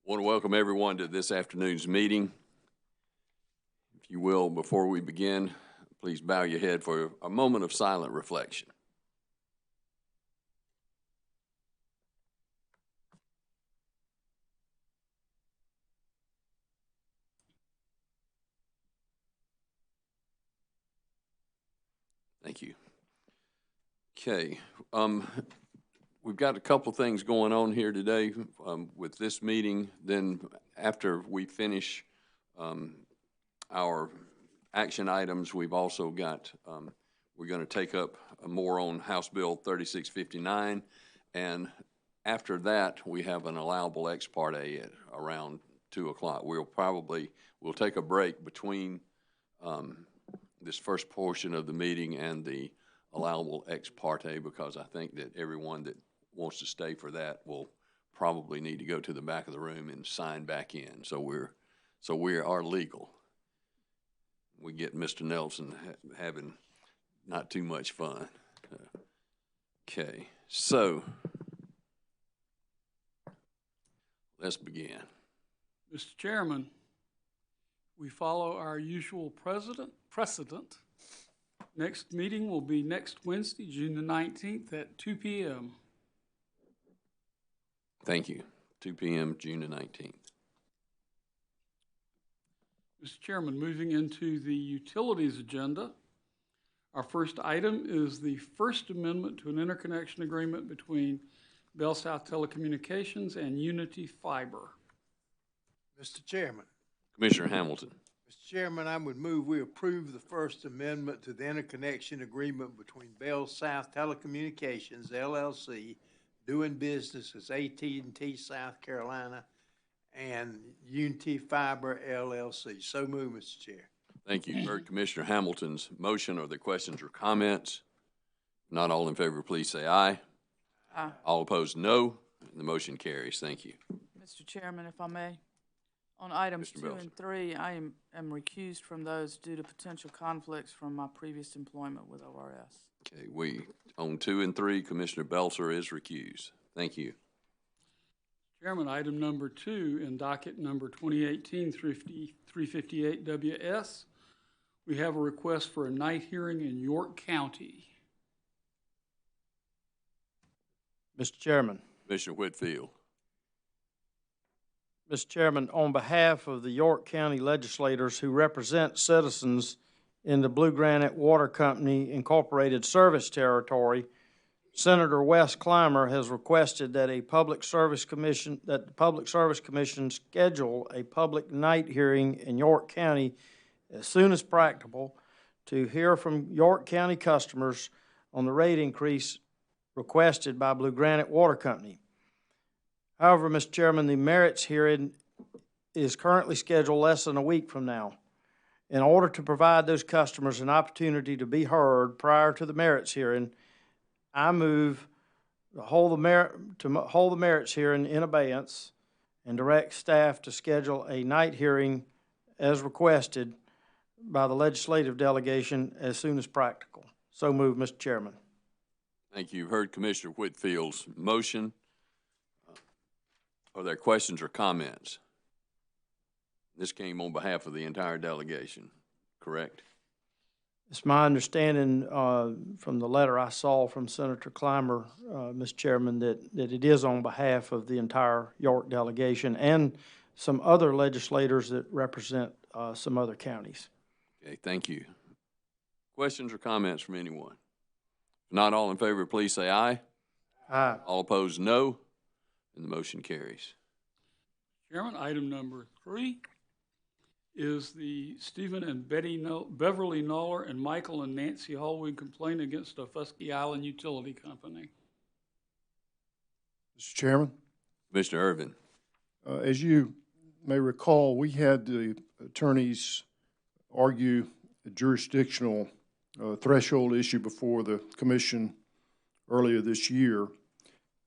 Want to welcome everyone to this afternoon's meeting. If you will, before we begin, please bow your head for a moment of silent reflection. Thank you. Okay. We've got a couple things going on here today with this meeting. Then after we finish our action items, we've also got, we're going to take up more on House Bill 3659. And after that, we have an allowable ex parte at around 2 o'clock. We'll take a break between this first portion of the meeting and the allowable ex parte, because I think that everyone that wants to stay for that will probably need to go to the back of the room and sign back in. So we are legal. We get Mr. Nelson having not too much fun. Okay, so let's begin. Mr. Chairman, we follow our usual precedent. Next meeting will be next Wednesday, June the 19th at 2 p.m. Thank you. 2 p.m., June the 19th. Mr. Chairman, moving into the utilities agenda, our first item is the First Amendment to an interconnection agreement between Bell South Telecommunications and Unity Fiber. Mr. Chairman. Commissioner Hamilton. Mr. Chairman, I would move we approve the First Amendment to the interconnection agreement between Bell South Telecommunications, LLC, doing business as AT&T South Carolina, and Unity Fiber, LLC. So moved, Mr. Chair. Thank you. Heard Commissioner Hamilton's motion. Are there questions or comments? Not all in favor, please say aye. Aye. All opposed, no. And the motion carries. Thank you. Mr. Chairman, if I may, on items Mr. 2 Belcher. and 3, I am recused from those due to potential conflicts from my previous employment with ORS. Okay, on 2 and 3, Commissioner Belcher is recused. Thank you. Chairman, item number 2 in docket number 2018-358 WS, we have a request for a night hearing in York County. Mr. Chairman. Commissioner Whitfield. Mr. Chairman, on behalf of the York County legislators who represent citizens in the Blue Granite Water Company Incorporated service territory, Senator Wes Clymer has requested that the Public Service Commission schedule a public night hearing in York County as soon as practicable to hear from York County customers on the rate increase requested by Blue Granite Water Company. However, Mr. Chairman, the merits hearing is currently scheduled less than a week from now. In order to provide those customers an opportunity to be heard prior to the merits hearing, I move to hold the merits hearing in abeyance and direct staff to schedule a night hearing as requested by the legislative delegation as soon as practical. So moved, Mr. Chairman. Thank you. You've heard Commissioner Whitfield's motion. Are there questions or comments? This came on behalf of the entire delegation, correct? It's my understanding from the letter I saw from Senator Clymer, Mr. Chairman, that it is on behalf of the entire York delegation and some other legislators that represent some other counties. Okay, thank you. Questions or comments from anyone? If not all in favor, please say aye. Aye. All opposed, no. And the motion carries. Chairman, item number 3 is the Stephen and Beverly Noller and Michael and Nancy Hallwig complaint against Offusky Island Utility Company. Mr. Chairman. Commissioner Irvin. As you may recall, we had the attorneys argue a jurisdictional threshold issue before the commission earlier this year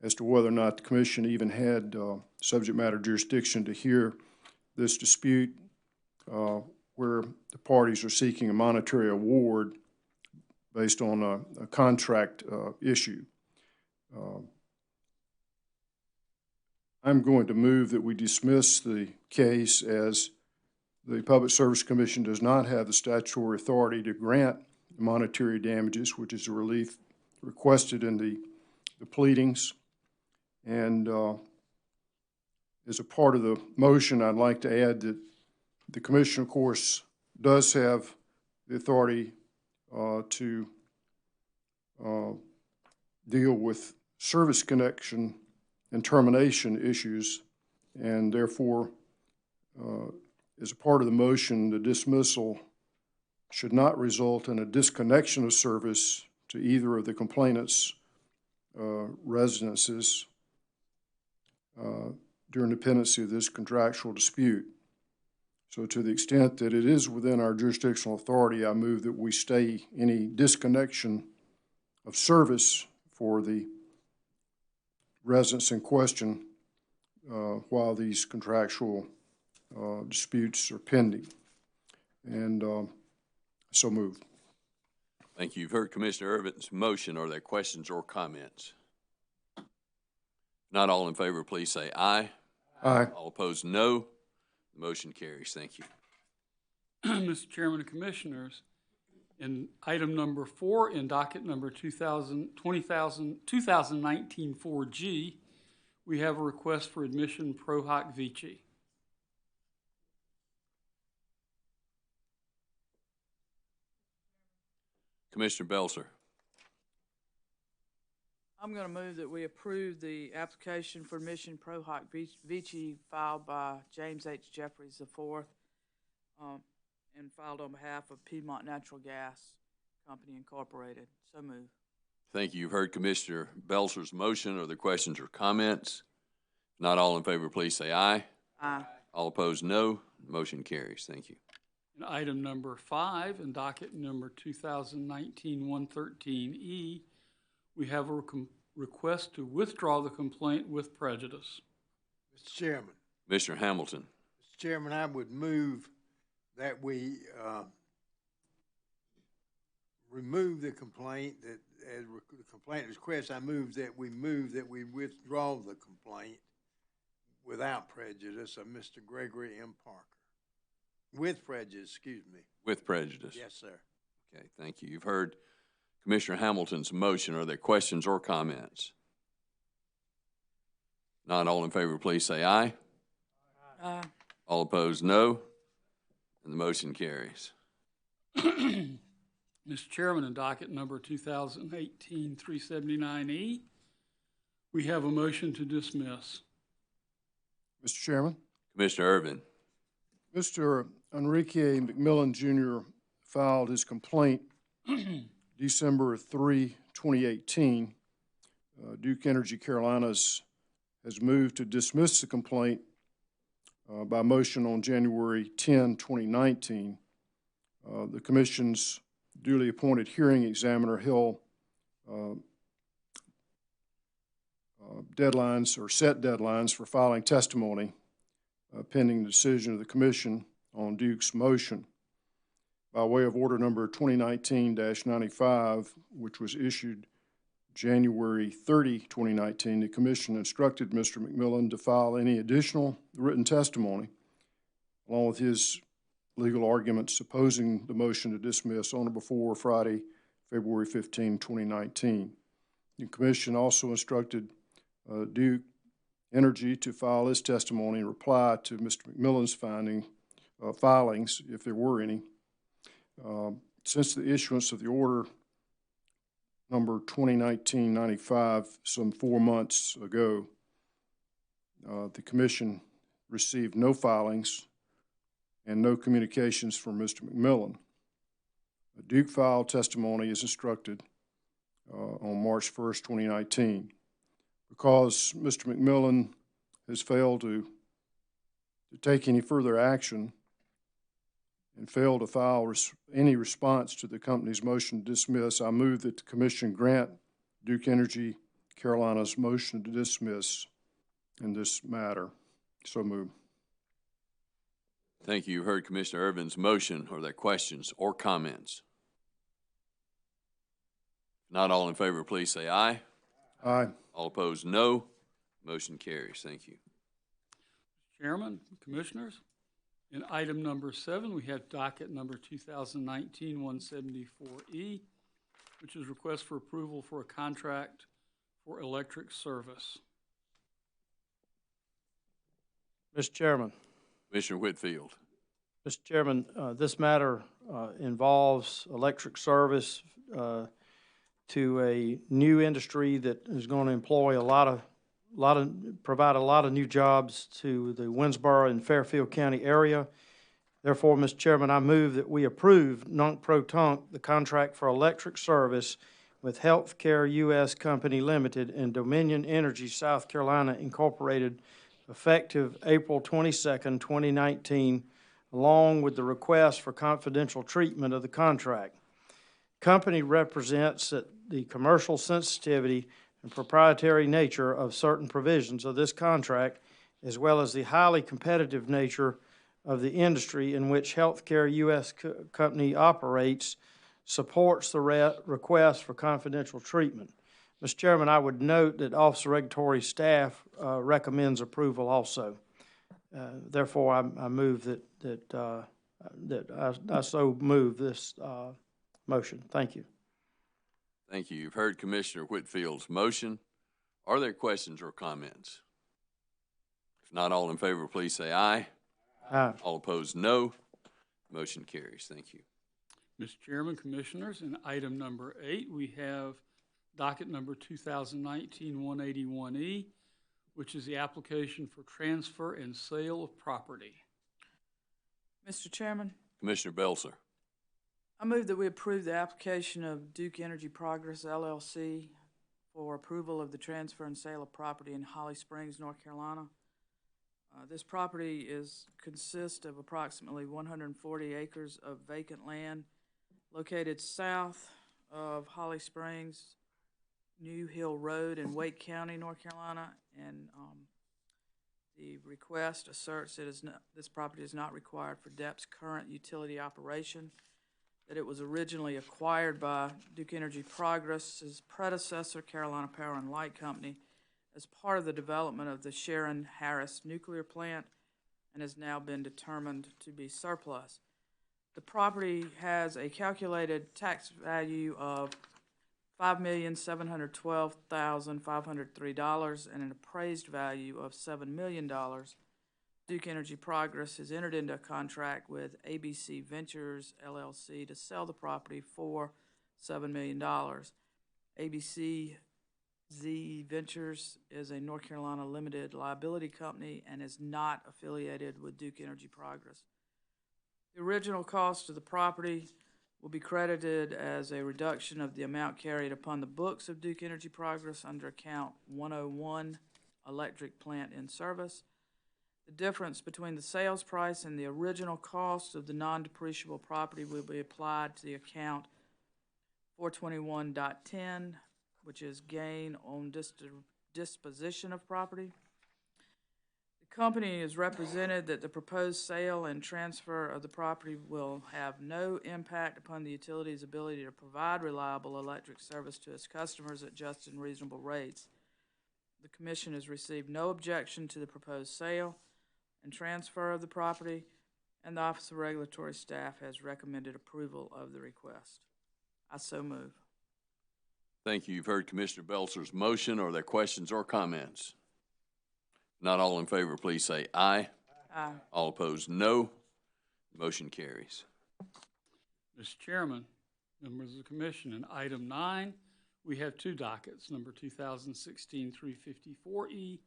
as to whether or not the commission even had subject matter jurisdiction to hear this dispute where the parties are seeking a monetary award based on a contract issue. I'm going to move that we dismiss the case as the Public Service Commission does not have the statutory authority to grant monetary damages, which is a relief requested in the pleadings. And as a part of the motion, I'd like to add that the commission, of course, does have the authority to deal with service connection and termination issues, and therefore, as a part of the motion, the dismissal should not result in a disconnection of service to either of the complainant's residences during the pendency of this contractual dispute. So to the extent that it is within our jurisdictional authority, I move that we stay any disconnection of service for the residents in question while these contractual disputes are pending. And so moved. Thank you. You've heard Commissioner Irvin's motion. Are there questions or comments? Not all in favor, please say aye. Aye. All opposed, no. The motion carries. Thank you. Mr. Chairman and Commissioners, in item number 4 in docket number 2019 4G, we have a request for admission pro hoc vici. Commissioner Belzer. I'm going to move that we approve the application for admission pro hoc vici filed by James H. Jeffries IV and filed on behalf of Piedmont Natural Gas Company Incorporated. So moved. Thank you. You've heard Commissioner Belzer's motion. Are there questions or comments? Not all in favor, please say aye. Aye. All opposed, no. Motion carries. Thank you. In item number 5 in docket number 2019-113E, we have a request to withdraw the complaint with prejudice. Mr. Chairman. Commissioner Hamilton. Mr. Chairman, I would move that we remove the complaint, that as the complaint requests, I move that we withdraw the complaint without prejudice of Mr. Gregory M. Parker. With prejudice, excuse me. With prejudice. Yes, sir. Okay, thank you. You've heard Commissioner Hamilton's motion. Are there questions or comments? Not all in favor, please say aye. Aye. All opposed, no. And the motion carries. Mr. Chairman, in docket number 2018-379E, we have a motion to dismiss. Mr. Chairman. Commissioner Irvin. Mr. Enrique McMillan Jr. filed his complaint December 3, 2018. Duke Energy Carolinas has moved to dismiss the complaint by motion on January 10, 2019. The Commission's duly appointed hearing examiner held deadlines or set deadlines for filing testimony pending the decision of the Commission on Duke's motion. By way of order number 2019-95, which was issued January 30, 2019, the Commission instructed Mr. McMillan to file any additional written testimony, along with his legal arguments opposing the motion to dismiss on or before Friday, February 15, 2019. The Commission also instructed Duke Energy to file his testimony in reply to Mr. McMillan's filings, if there were any. Since the issuance of the order number 2019-95 some 4 months ago, the Commission received no filings and no communications from Mr. McMillan. Duke filed testimony as instructed on March 1st, 2019. Because Mr. McMillan has failed to take any further action and failed to file any response to the company's motion to dismiss, I move that the Commission grant Duke Energy Carolinas' motion to dismiss in this matter. So moved. Thank you. You heard Commissioner Irvin's motion. Are there questions or comments? Not all in favor, please say aye. Aye. All opposed, no. Motion carries. Thank you. Chairman, Commissioners, in item number 7, we have docket number 2019-174E, which is request for approval for a contract for electric service. Mr. Chairman. Commissioner Whitfield. Mr. Chairman, this matter involves electric service to a new industry that is going to employ provide a lot of new jobs to the Winsboro and Fairfield County area. Therefore, Mr. Chairman, I move that we approve non-pro-tunc the contract for electric service with Healthcare U.S. Company Limited and Dominion Energy South Carolina Incorporated, effective April 22nd, 2019, along with the request for confidential treatment of the contract. Company represents that the commercial sensitivity and proprietary nature of certain provisions of this contract, as well as the highly competitive nature of the industry in which Healthcare U.S. Company operates, supports the request for confidential treatment. Mr. Chairman, I would note that Office of Regulatory Staff recommends approval also. Therefore, I move I so move this motion. Thank you. Thank you. You've heard Commissioner Whitfield's motion. Are there questions or comments? If not, all in favor, please say aye. Aye. All opposed, no. Motion carries. Thank you. Mr. Chairman, Commissioners, in item number 8, we have docket number 2019-181E, which is the application for transfer and sale of property. Mr. Chairman, Commissioner Belzer. I move that we approve the application of Duke Energy Progress, LLC, for approval of the transfer and sale of property in Holly Springs, North Carolina. This property consists of approximately 140 acres of vacant land located south of Holly Springs, New Hill Road in Wake County, North Carolina, and the request asserts that this property is not required for DEP's current utility operation, that it was originally acquired by Duke Energy Progress's predecessor, Carolina Power and Light Company, as part of the development of the Sharon Harris nuclear plant, and has now been determined to be surplus. The property has a calculated tax value of $5,712,503 and an appraised value of $7 million. Duke Energy Progress has entered into a contract with ABC Ventures, LLC, to sell the property for $7 million. ABC Ventures is a North Carolina limited liability company and is not affiliated with Duke Energy Progress. The original cost of the property will be credited as a reduction of the amount carried upon the books of Duke Energy Progress under account 101, electric plant in service. The difference between the sales price and the original cost of the non-depreciable property will be applied to the account 421.10, which is gain on disposition of property. The company is represented that the proposed sale and transfer of the property will have no impact upon the utility's ability to provide reliable electric service to its customers at just and reasonable rates. The Commission has received no objection to the proposed sale and transfer of the property, and the Office of Regulatory Staff has recommended approval of the request. I so move. Thank you. You've heard Commissioner Belzer's motion. Are there questions or comments? Not all in favor, please say aye. Aye. All opposed, no. Motion carries. Mr. Chairman, members of the Commission, in item 9, we have 2 dockets, number 2016-354E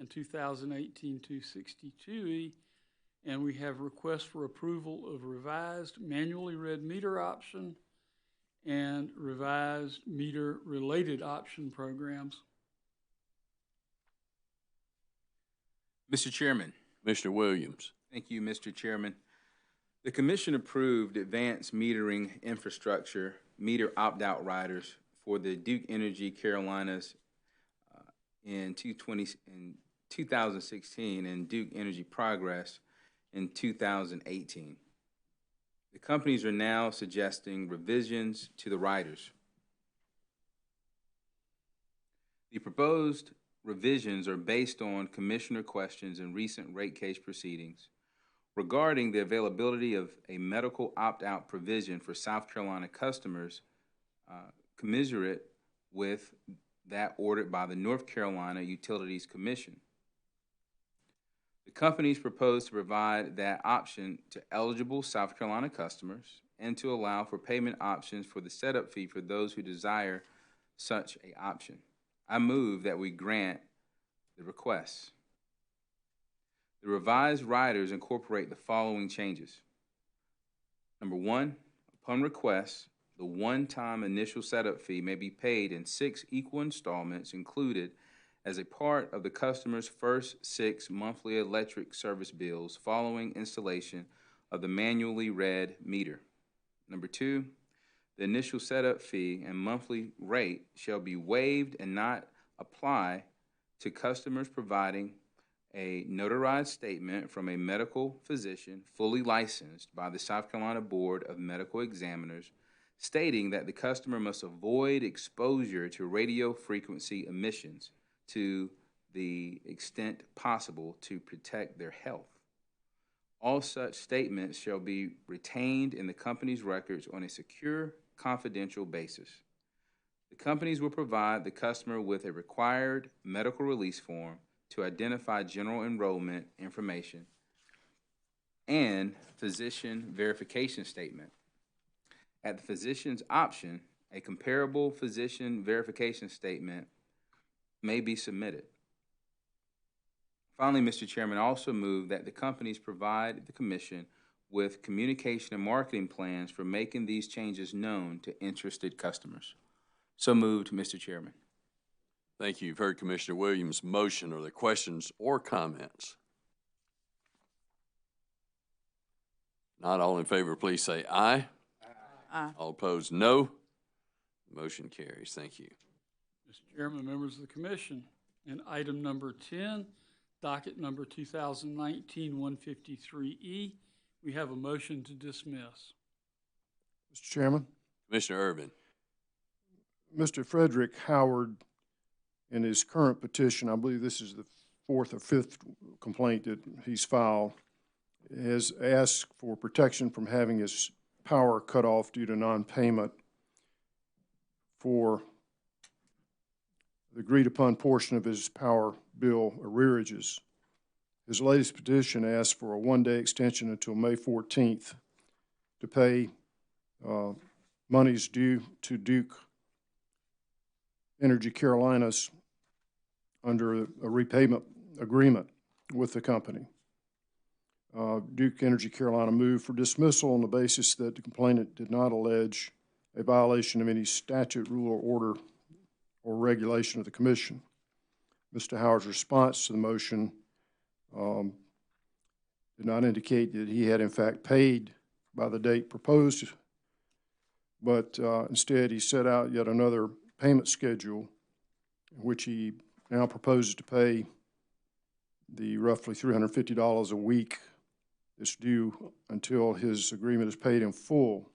and 2018-262E, and we have requests for approval of revised manually read meter option and revised meter-related option programs. Mr. Chairman. Mr. Williams. Thank you, Mr. Chairman. The Commission approved advanced metering infrastructure meter opt-out riders for the Duke Energy Carolinas in 2016 and Duke Energy Progress in 2018. The companies are now suggesting revisions to the riders. The proposed revisions are based on Commissioner questions in recent rate case proceedings regarding the availability of a medical opt-out provision for South Carolina customers commensurate with that ordered by the North Carolina Utilities Commission. The companies propose to provide that option to eligible South Carolina customers and to allow for payment options for the setup fee for those who desire such an option. I move that we grant the requests. The revised riders incorporate the following changes. Number one, upon request, the one-time initial setup fee may be paid in 6 equal installments included as a part of the customer's first 6 monthly electric service bills following installation of the manually read meter. Number two, the initial setup fee and monthly rate shall be waived and not apply to customers providing a notarized statement from a medical physician fully licensed by the South Carolina Board of Medical Examiners stating that the customer must avoid exposure to radio frequency emissions to the extent possible to protect their health. All such statements shall be retained in the company's records on a secure, confidential basis. The companies will provide the customer with a required medical release form to identify general enrollment information and physician verification statement. At the physician's option, a comparable physician verification statement may be submitted. Finally, Mr. Chairman, I also move that the companies provide the Commission with communication and marketing plans for making these changes known to interested customers. So moved, Mr. Chairman. Thank you. You've heard Commissioner Williams' motion. Are there questions or comments? Not all in favor, please say aye. Aye. All opposed, no. Motion carries. Thank you. Mr. Chairman, members of the commission, in item number 10, docket number 2019-153E, we have a motion to dismiss. Mr. Chairman, Commissioner Irvin. Mr. Frederick Howard, in his current petition, I believe this is the 4th or 5th complaint that he's filed, has asked for protection from having his power cut off due to non-payment for the agreed-upon portion of his power bill arrearages. His latest petition asks for a 1-day extension until May 14th to pay monies due to Duke Energy Carolinas under a repayment agreement with the company. Duke Energy Carolina moved for dismissal on the basis that the complainant did not allege a violation of any statute, rule, or order or regulation of the Commission. Mr. Howard's response to the motion did not indicate that he had in fact paid by the date proposed, but instead he set out yet another payment schedule in which he now proposes to pay the roughly $350 a week that's due until his agreement is paid in full.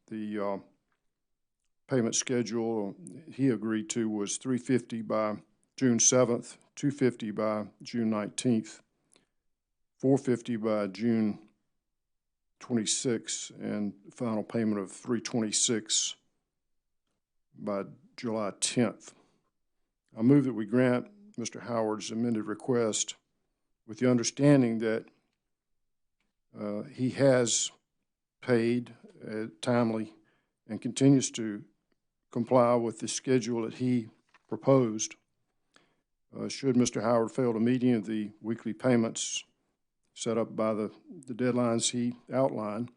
The payment schedule he agreed to was $350 by June 7th, $250 by June 19th, $450 by June 26th, and final payment of $326 by July 10th. I move that we grant Mr. Howard's amended request with the understanding that he has paid timely and continues to comply with the schedule that he proposed. Should Mr. Howard fail to meet any of the weekly payments set up by the deadlines he outlined,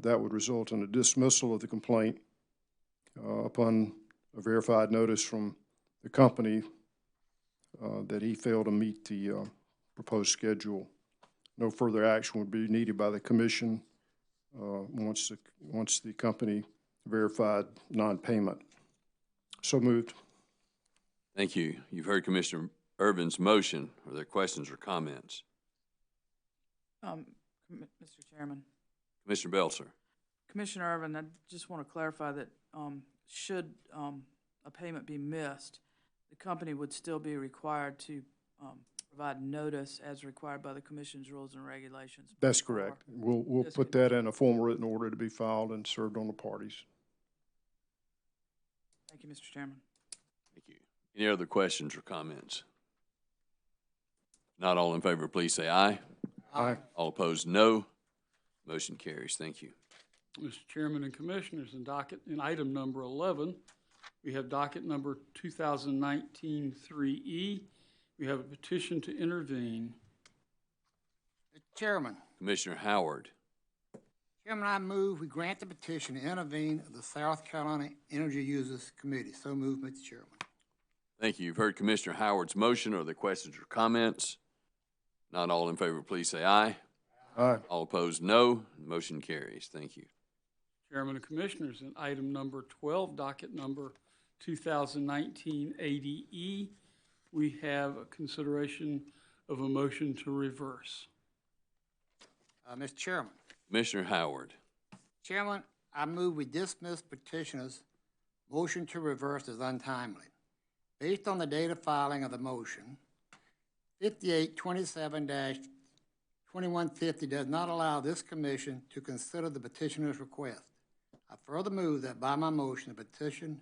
that would result in a dismissal of the complaint upon a verified notice from the company that he failed to meet the proposed schedule. No further action would be needed by the Commission once the company verified non-payment. So moved. Thank you. You've heard Commissioner Irvin's motion. Are there questions or comments? Mr. Chairman. Commissioner Belzer. Commissioner Irvin, I just want to clarify that should a a payment be missed, the company would still be required to provide notice as required by the Commission's rules and regulations. That's before correct. We'll this put that in a formal written order to be filed and served on the parties. Thank you, Mr. Chairman. Thank you. Any other questions or comments? Not all in favor, please say aye. Aye. All opposed, no. Motion carries. Thank you. Mr. Chairman and Commissioners, in item number 11, we have docket number 2019-3E. We have a petition to intervene. Mr. Chairman, Commissioner Howard. Chairman, I move we grant the petition to intervene of the South Carolina Energy Users Committee. So moved, Mr. Chairman. Thank you. You've heard Commissioner Howard's motion. Are there questions or comments? Not all in favor, please say aye. Aye. All opposed, no. Motion carries. Thank you. Chairman and Commissioners, in item number 12, docket number 2019-80E, we have a consideration of a motion to reverse. Mr. Chairman. Commissioner Howard. Chairman, I move we dismiss petitioner's motion to reverse as untimely. Based on the date of filing of the motion, 5827-2150 does not allow this commission to consider the petitioner's request. I further move that by my motion, the petition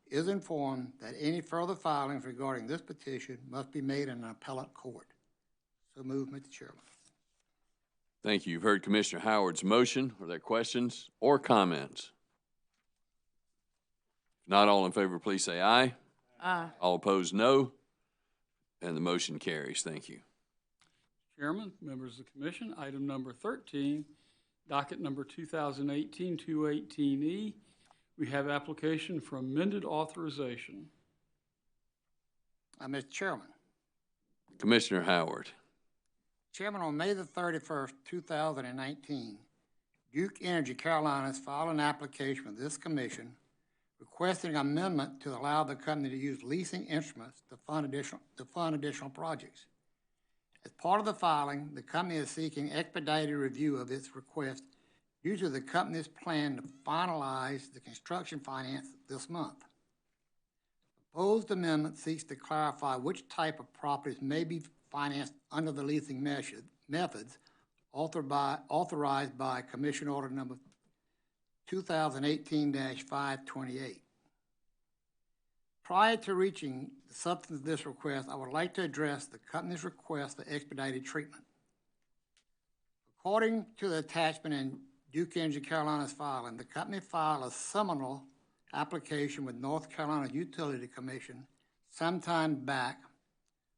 is informed that any further filings regarding this petition must be made in an appellate court. So move, Mr. Chairman. Thank you. You've heard Commissioner Howard's motion. Are there questions or comments? Not all in favor, please say aye. Aye. All opposed, no. And the motion carries. Thank you. Chairman, members of the Commission, item number 13, docket number 2018-218E, we have application for amended authorization. Mr. Chairman. Commissioner Howard. Chairman, on May the 31st, 2019, Duke Energy Carolinas filed an application with this commission requesting an amendment to allow the company to use leasing instruments to fund additional projects. As part of the filing, the company is seeking expedited review of its request due to the company's plan to finalize the construction finance this month. The proposed amendment seeks to clarify which type of properties may be financed under the leasing methods authorized by Commission Order Number 2018-528. Prior to reaching the substance of this request, I would like to address the company's request for expedited treatment. According to the attachment in Duke Energy Carolinas filing, the company filed a seminal application with North Carolina Utility Commission sometime back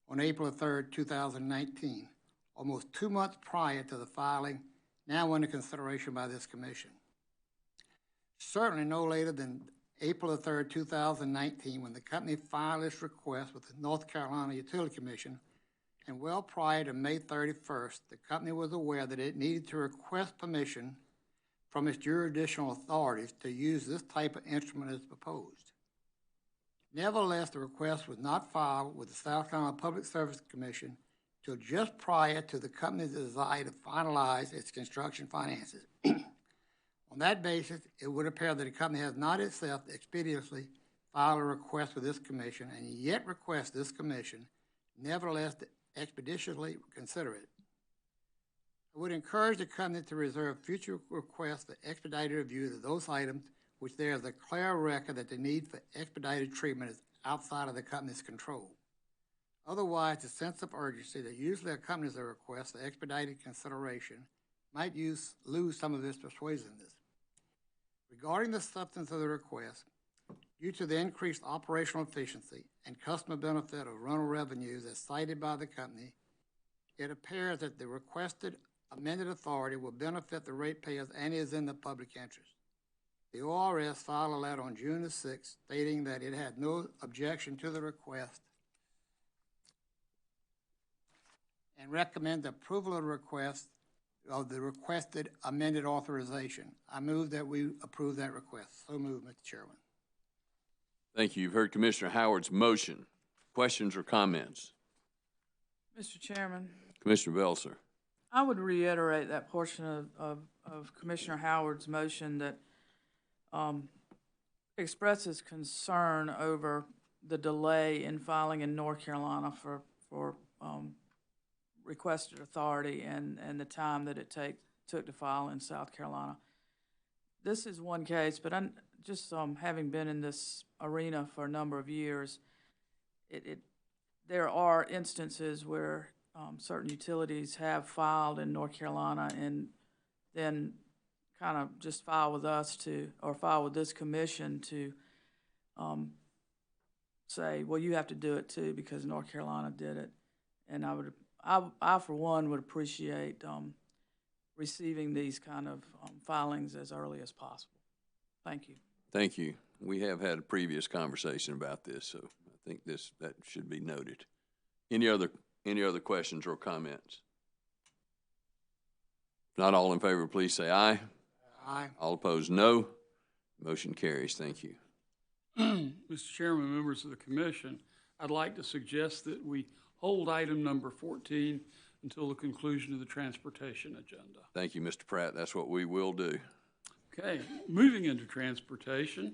on April 3rd, 2019, almost 2 months prior to the filing now under consideration by this commission. Certainly no later than April 3rd, 2019, when the company filed its request with the North Carolina Utility Commission, and well prior to May 31st, the company was aware that it needed to request permission from its jurisdictional authorities to use this type of instrument as proposed. Nevertheless, the request was not filed with the South Carolina Public Service Commission until just prior to the company's desire to finalize its construction finances. On that basis, it would appear that the company has not itself expeditiously filed a request with this commission and yet requests this commission nevertheless to expeditiously consider it. I would encourage the company to reserve future requests for expedited review of those items which there is a clear record that the need for expedited treatment is outside of the company's control. Otherwise, the sense of urgency that usually accompanies a request for expedited consideration might lose some of its persuasiveness. Regarding the substance of the request, due to the increased operational efficiency and customer benefit of rental revenues as cited by the company, it appears that the requested amended authority will benefit the ratepayers and is in the public interest. The ORS filed a letter on June the 6th stating that it had no objection to the request and recommend approval of the request of the requested amended authorization. I move that we approve that request. So moved, Mr. Chairman. Thank you. You've heard Commissioner Howard's motion. Questions or comments? Mr. Chairman, Commissioner Belser. I would reiterate that portion of Commissioner Howard's motion that expresses concern over the delay in filing in North Carolina for requested authority and the time that it took to file in South Carolina. This is one case, but I'm just having been in this arena for a number of years, there are instances where certain utilities have filed in North Carolina and then kind of just file with us or file with this commission to say, well, you have to do it too because North Carolina did it. And I for one would appreciate receiving these kind of filings as early as possible. Thank you. Thank you. We have had a previous conversation about this, so I think that should be noted. Any other questions or comments? If not all in favor, please say aye. Aye. All opposed, no. Motion carries. Thank you. Mr. Chairman, members of the commission, I'd like to suggest that we hold item number 14 until the conclusion of the transportation agenda. Thank you, Mr. Pratt. That's what we will do. Okay, moving into transportation,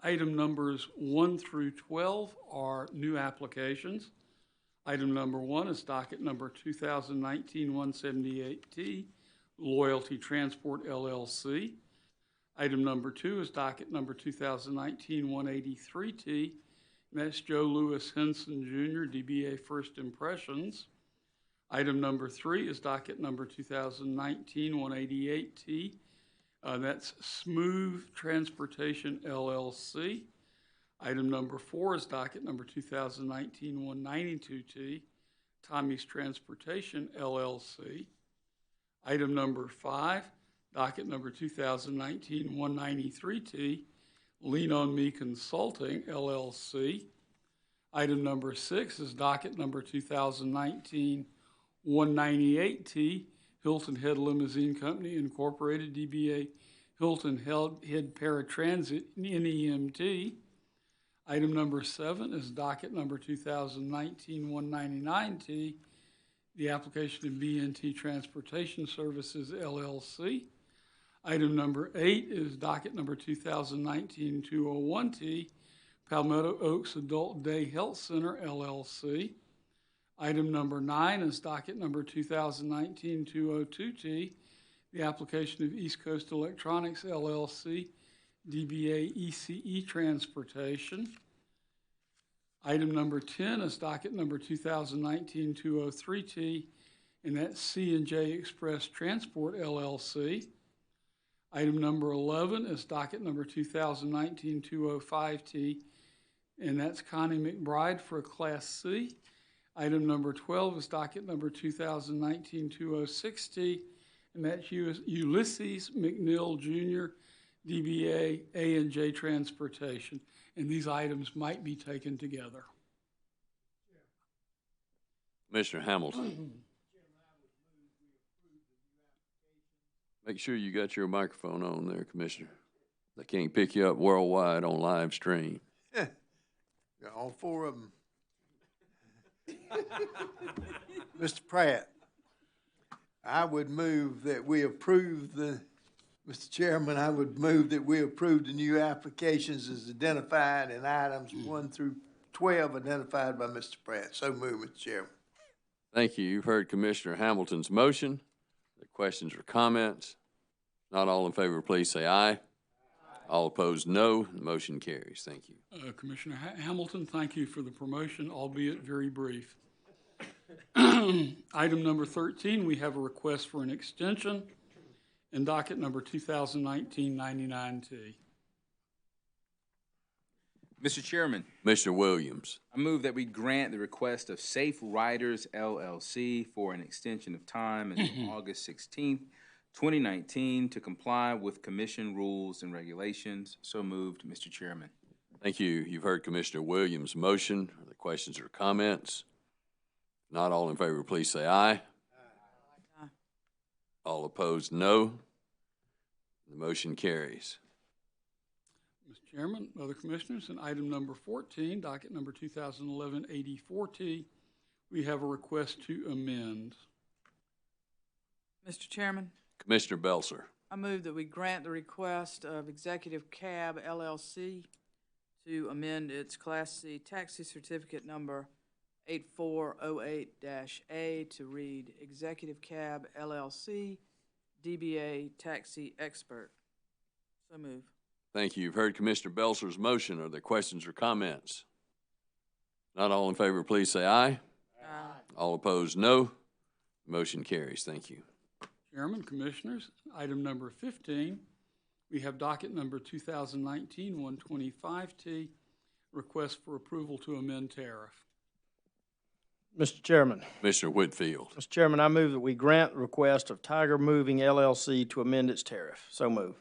item numbers 1 through 12 are new applications. Item number 1 is docket number 2019-178T, Loyalty Transport LLC. Item number 2 is docket number 2019-183T, and that's Joe Louis Henson Jr., DBA First Impressions. Item number 3 is docket number 2019-188T, that's Smooth Transportation LLC. Item number 4 is docket number 2019-192T, Tommy's Transportation LLC. Item number 5, docket number 2019-193T, Lean On Me Consulting LLC. Item number 6 is docket number 2019-198T, Hilton Head Limousine Company Incorporated, DBA Hilton Head Paratransit NEMT. Item number 7 is docket number 2019-199T, the application of BNT Transportation Services LLC. Item number 8 is docket number 2019-201T, Palmetto Oaks Adult Day Health Center LLC. Item number 9 is docket number 2019-202T, the application of East Coast Electronics LLC, DBA ECE Transportation. Item number 10 is docket number 2019-203T, and that's C&J Express Transport LLC. Item number 11 is docket number 2019-205T, and that's Connie McBride for a Class C. Item number 12 is docket number 2019-206T, and that's Ulysses McNeil Jr., DBA A&J Transportation. And these items might be taken together. Commissioner Hamilton. Make sure you got your microphone on there, Commissioner. They can't pick you up worldwide on live stream. Got all 4 of them. Mr. Pratt, I would move that we approve Mr. Chairman, I would move that we approve the new applications as identified in items 1 through 12 identified by Mr. Pratt. So move, Mr. Chairman. Thank you. You've heard Commissioner Hamilton's motion. The questions or comments? Not all in favor, please say aye. All opposed, no. The motion carries. Thank you. Commissioner Hamilton, thank you for the promotion, albeit very brief. Item number 13, we have a request for an extension in docket number 2019-99T. Mr. Chairman, Commissioner Williams. I move that we grant the request of Safe Riders LLC for an extension of time until August 16th, 2019 to comply with commission rules and regulations. So moved, Mr. Chairman. Thank you. You've heard Commissioner Williams' motion. Are there questions or comments? Not all in favor, please say aye. Aye. All opposed, no. The motion carries. Mr. Chairman, other commissioners, in item number 14, docket number 2011-84T, we have a request to amend. Mr. Chairman, Commissioner Belser. I move that we grant the request of Executive Cab LLC to amend its Class C taxi certificate number 8408-A to read Executive Cab LLC, DBA Taxi Expert. So move. Thank you. You've heard Commissioner Belcher's motion. Are there questions or comments? Not all in favor, please say aye. Aye. All opposed, no. Motion carries. Thank you. Chairman, Commissioners, item number 15, we have docket number 2019-125T, request for approval to amend tariff. Mr. Chairman. Commissioner Whitfield. Mr. Chairman, I move that we grant the request of Tiger Moving LLC to amend its tariff. So move.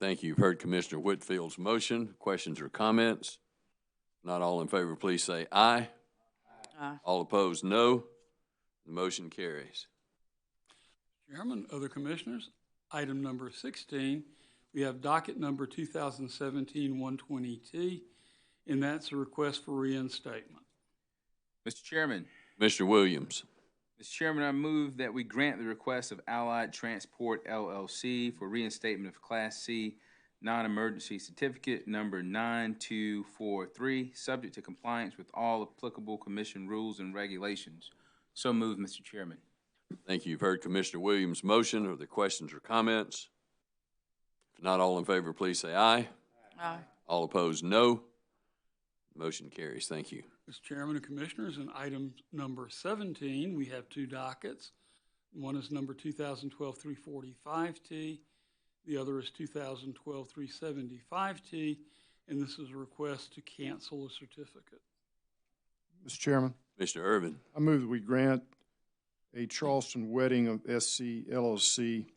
Thank you. You've heard Commissioner Whitfield's motion. Questions or comments? Not all in favor, please say aye. Aye. All opposed, no. The motion carries. Chairman, other Commissioners, item number 16, we have docket number 2017-120T, and that's a request for reinstatement. Mr. Chairman. Commissioner Williams. Mr. Chairman, I move that we grant the request of Allied Transport LLC for reinstatement of Class C non-emergency certificate number 9243, subject to compliance with all applicable Commission rules and regulations. So moved, Mr. Chairman. Thank you. You've heard Commissioner Williams' motion. Are there questions or comments? If not all in favor, please say aye. Aye. All opposed, no. Motion carries. Thank you. Mr. Chairman and Commissioners, in item number 17, we have two dockets. One is number 2012-345T. The other is 2012-375T, and this is a request to cancel the certificate. Mr. Chairman, Commissioner Irvin. I move that we grant a Charleston Wedding of SC LLC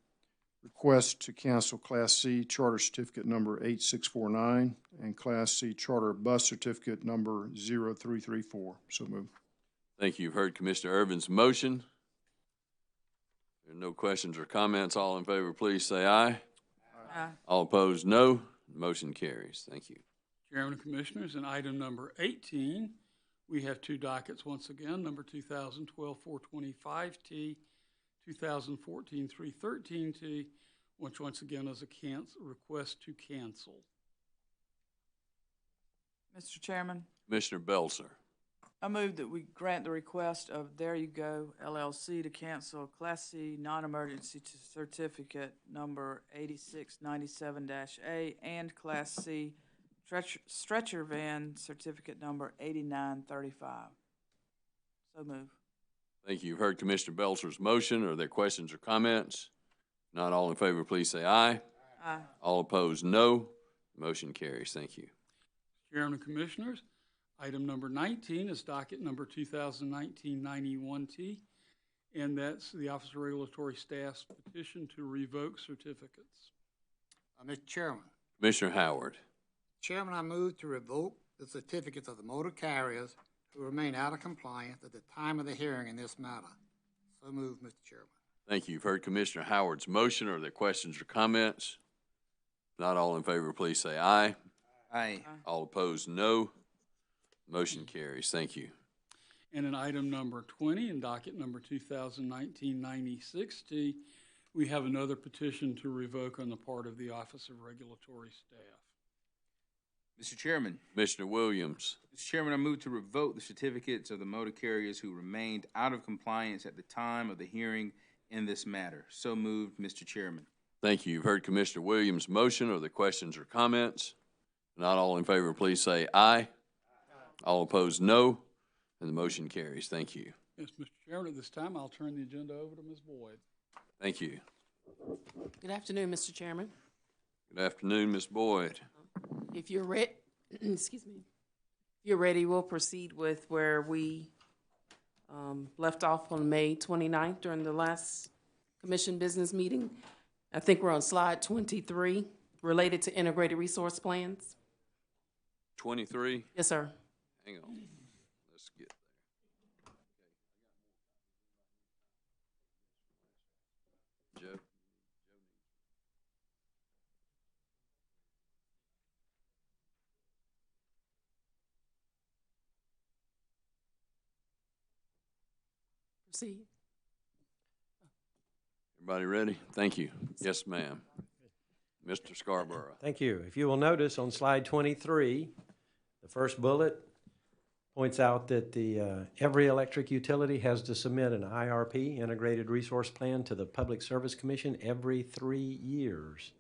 request to cancel Class C Charter Certificate number 8649 and Class C Charter Bus Certificate number 0334. So move. Thank you. You've heard Commissioner Irvin's motion. There are no questions or comments. All in favor, please say aye. Aye. All opposed, no. Motion carries. Thank you. Chairman and Commissioners, in item number 18, we have two dockets once again, number 2012-425T, 2014-313T, which once again is a request to cancel. Mr. Chairman, Commissioner Belzer. I move that we grant the request of There You Go LLC to cancel Class C non-emergency certificate number 8697-A and Class C stretcher van certificate number 8935. So move. Thank you. You've heard Commissioner Belzer's motion. Are there questions or comments? Not all in favor, please say aye. Aye. All opposed, no. Motion carries. Thank you. Chairman and Commissioners, item number 19 is docket number 2019-91T, and that's the Office of Regulatory Staff's petition to revoke certificates. Mr. Chairman. Commissioner Howard. Chairman, I move to revoke the certificates of the motor carriers who remain out of compliance at the time of the hearing in this matter. So moved, Mr. Chairman. Thank you. You've heard Commissioner Howard's motion. Are there questions or comments? Not all in favor, please say aye. Aye. All opposed, no. Motion carries. Thank you. And in item number 20, in docket number 2019-96T, we have another petition to revoke on the part of the Office of Regulatory Staff. Mr. Chairman. Commissioner Williams. Mr. Chairman, I move to revoke the certificates of the motor carriers who remained out of compliance at the time of the hearing in this matter. So moved, Mr. Chairman. Thank you. You've heard Commissioner Williams' motion. Are there questions or comments? Not all in favor, please say aye. All opposed, no. And the motion carries. Thank you. Yes, Mr. Chairman, at this time, I'll turn the agenda over to Ms. Boyd. Thank you. Good afternoon, Mr. Chairman. Good afternoon, Ms. Boyd. If you're ready, excuse me. If you're ready, we'll proceed with where we left off on May 29th during the last commission business meeting. I think we're on slide 23, related to integrated resource plans. 23. Yes, sir. Hang on. Let's get there. Joe. Proceed. Everybody ready? Thank you. Yes, ma'am. Mr. Scarborough. Thank you. If you will notice on slide 23, the first bullet points out that every electric utility has to submit an IRP, Integrated Resource Plan, to the Public Service Commission every 3 years.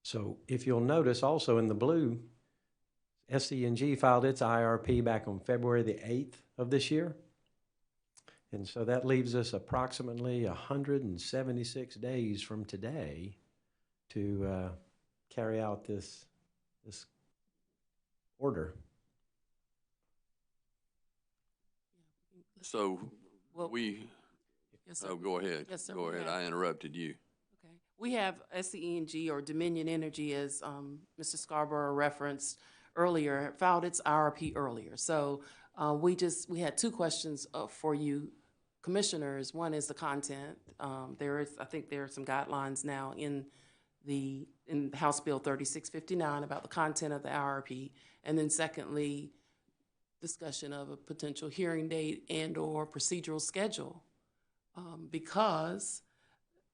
So if you'll notice also in the blue, SC&G filed its IRP back on February the 8th of this year. And so that leaves us approximately 176 days from today to carry out this order. So Well, yes, sir. oh, go ahead. Yes, sir, Go we ahead. have- I interrupted you. Okay. We have SCE&G or Dominion Energy, as Mr. Scarborough referenced earlier, filed its IRP earlier. So we had two questions for you, commissioners. One is the content. I think there are some guidelines now in House Bill 3659 about the content of the IRP. And then secondly, discussion of a potential hearing date and/or procedural schedule. Because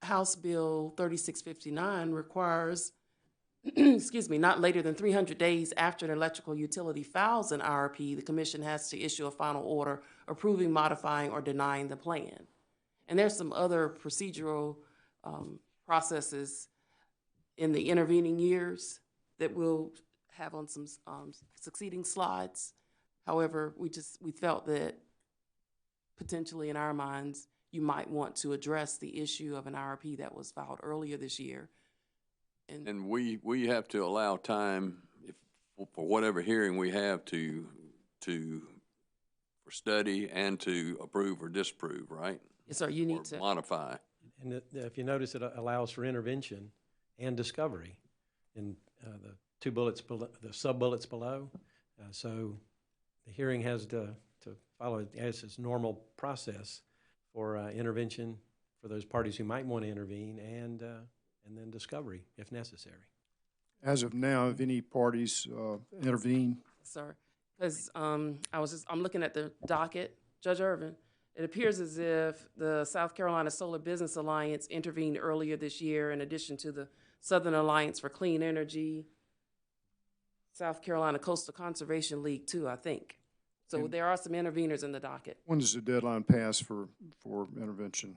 House Bill 3659 requires, excuse me, not later than 300 days after an electrical utility files an IRP, the commission has to issue a final order approving, modifying, or denying the plan. And there's some other procedural processes in the intervening years that we'll have on some succeeding slides. However, we felt that potentially in our minds, you might want to address the issue of an IRP that was filed earlier this year. And we have to allow time for whatever hearing we have for study and to approve or disapprove, right? Yes, sir, you Or need to. modify. And if you notice, it allows for intervention and discovery in the two bullets below, the sub-bullets below. So the hearing has to follow it as its normal process for intervention for those parties who might want to intervene and then discovery if necessary. As of now, have any parties intervened? Sir, because I'm looking at the docket, Judge Irvin. It appears as if the South Carolina Solar Business Alliance intervened earlier this year in addition to the Southern Alliance for Clean Energy, South Carolina Coastal Conservation League too, I think. So there are some interveners in the docket. When does the deadline pass for intervention?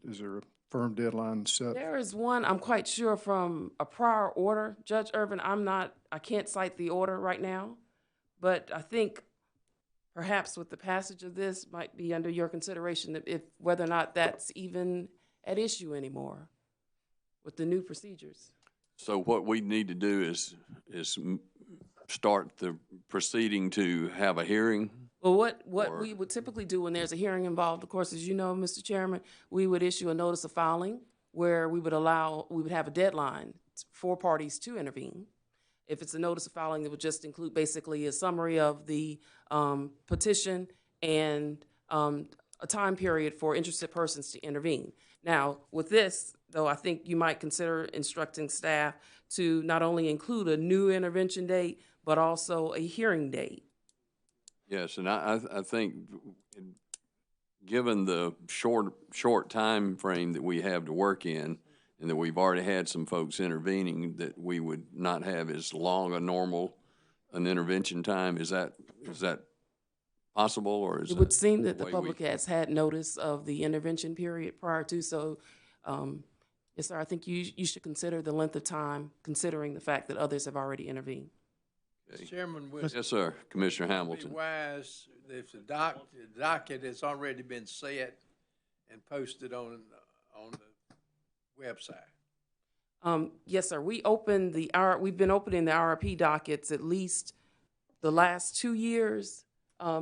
Is there a firm deadline set? There is one, I'm quite sure, from a prior order. Judge Irvin, I can't cite the order right now, but I think perhaps with the passage of this might be under your consideration whether or not that's even at issue anymore with the new procedures. So what we need to do is start the proceeding to have a hearing. Well, what we would typically do when there's a hearing involved, of course, as you know, Mr. Chairman, we would issue a notice of filing where we would have a deadline for parties to intervene. If it's a notice of filing, it would just include basically a summary of the petition and a time period for interested persons to intervene. Now, with this, though, I think you might consider instructing staff to not only include a new intervention date, but also a hearing date. Yes, and I think given the short time frame that we have to work in, and that we've already had some folks intervening, that we would not have as long an intervention time. Is that possible, or is it would seem that the public has had notice of the intervention period prior to, so yes, sir, I think you should consider the length of time, considering the fact that others have already intervened. Okay. Mr. Chairman, would Yes, sir, Commissioner it be Hamilton. wise if the docket has already been set and posted on the website? Yes, sir. We've been opening the RRP dockets at least the last 2 years